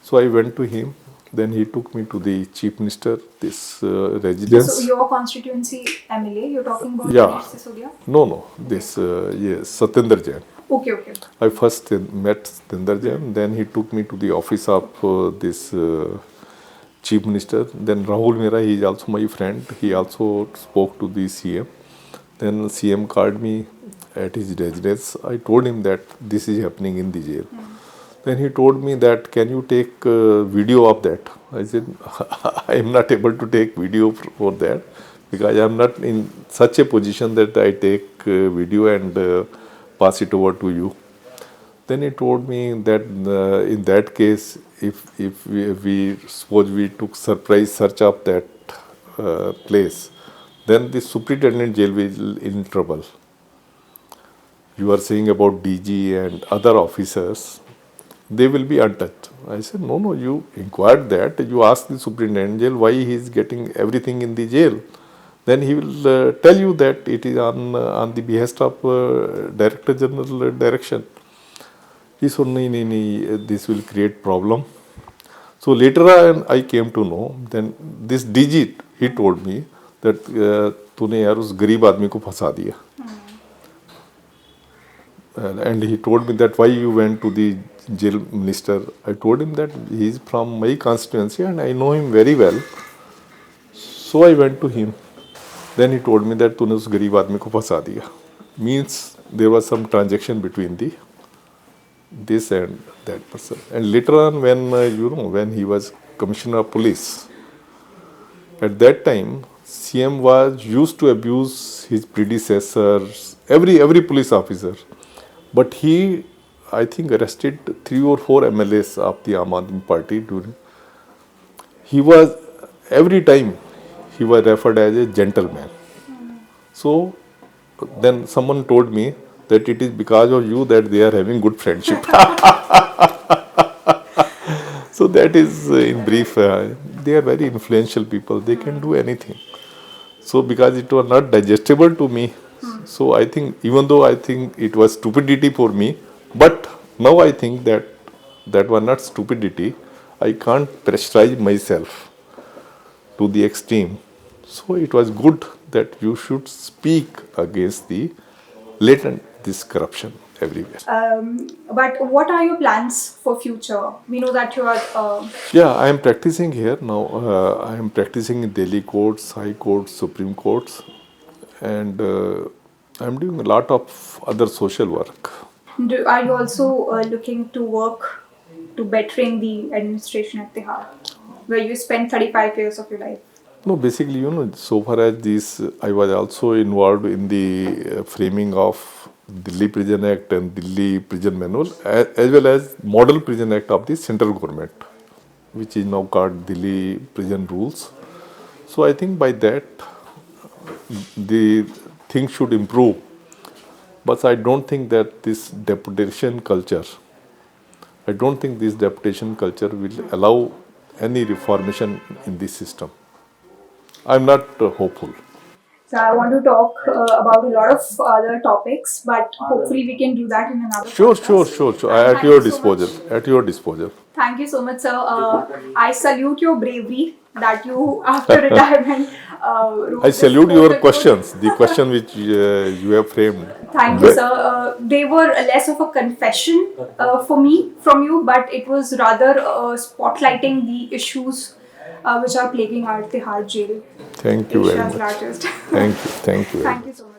So I went to him. Then he took me to the chief minister, this residence. So your constituency MLA, you're talking about Yeah. Sisodia? No, this, yes, Satyendra Jain. Okay. I first met Satyendra Jain, then he took me to the office of this chief minister. Then Rahul Mera, he is also my friend. He also spoke to the CM. Then CM called me at his residence. I told him that this is happening in the jail. Then he told me that, can you take video of that? I said, I am not able to take video for that because I am not in such a position that I take video and pass it over to you. Then he told me that in that case, if we suppose we took surprise search of that place, then the superintendent jail will in trouble. You are saying about DG and other officers, they will be untouched. I said, no, you inquired that. You asked the superintendent jail why he is getting everything in the jail. Then he will tell you that it is on the behest of Director General direction. He said, no, this will create problem. So later on, I came to know, then this DG, he told me that तूने यार उस गरीब आदमी को फंसा दिया. And he told me that why you went to the jail minister. I told him that he is from my constituency and I know him very well. So I went to him. Then he told me that तूने उस गरीब आदमी को फंसा दिया. Means there was some transaction between this and that person. And later on, when he was commissioner of police, at that time CM was used to abuse his predecessors, every police officer. But he, I think, arrested 3 or 4 MLAs of the Aam Aadmi Party during. He was, every time, he was referred as a gentleman. So, then someone told me that it is because of you that they are having good friendship. So that is in brief, they are very influential people. They can do anything. So because it was not digestible to me, so I think, even though I think it was stupidity for me, but now I think that was not stupidity. I can't pressurize myself to the extreme. So it was good that you should speak against the latent this corruption everywhere. But what are your plans for future? We know that you are... Yeah, I am practicing here now. I am practicing in Delhi courts, High Courts, Supreme Courts, and I am doing a lot of other social work. Are you also looking to work to bettering the administration at Tihar, where you spent 35 years of your life? No, basically, so far as this, I was also involved in the framing of Delhi Prison Act and Delhi Prison Manual, as well as Model Prison Act of the central government, which is now called Delhi Prison Rules. So I think by that, the things should improve. But I don't think that this deputation culture will allow any reformation in this system. I'm not hopeful. So I want to talk about a lot of other topics, but hopefully we can do that in another podcast. Sure. At your disposal. At your disposal. Thank you so much, sir. I salute your bravery that you, after retirement, I salute your questions, the question which you have framed. Thank you, sir. They were less of a confession for me from you, but it was rather spotlighting the issues which are plaguing our Tihar Jail. Thank you very Asia's much. largest. Thank you. Thank you so much.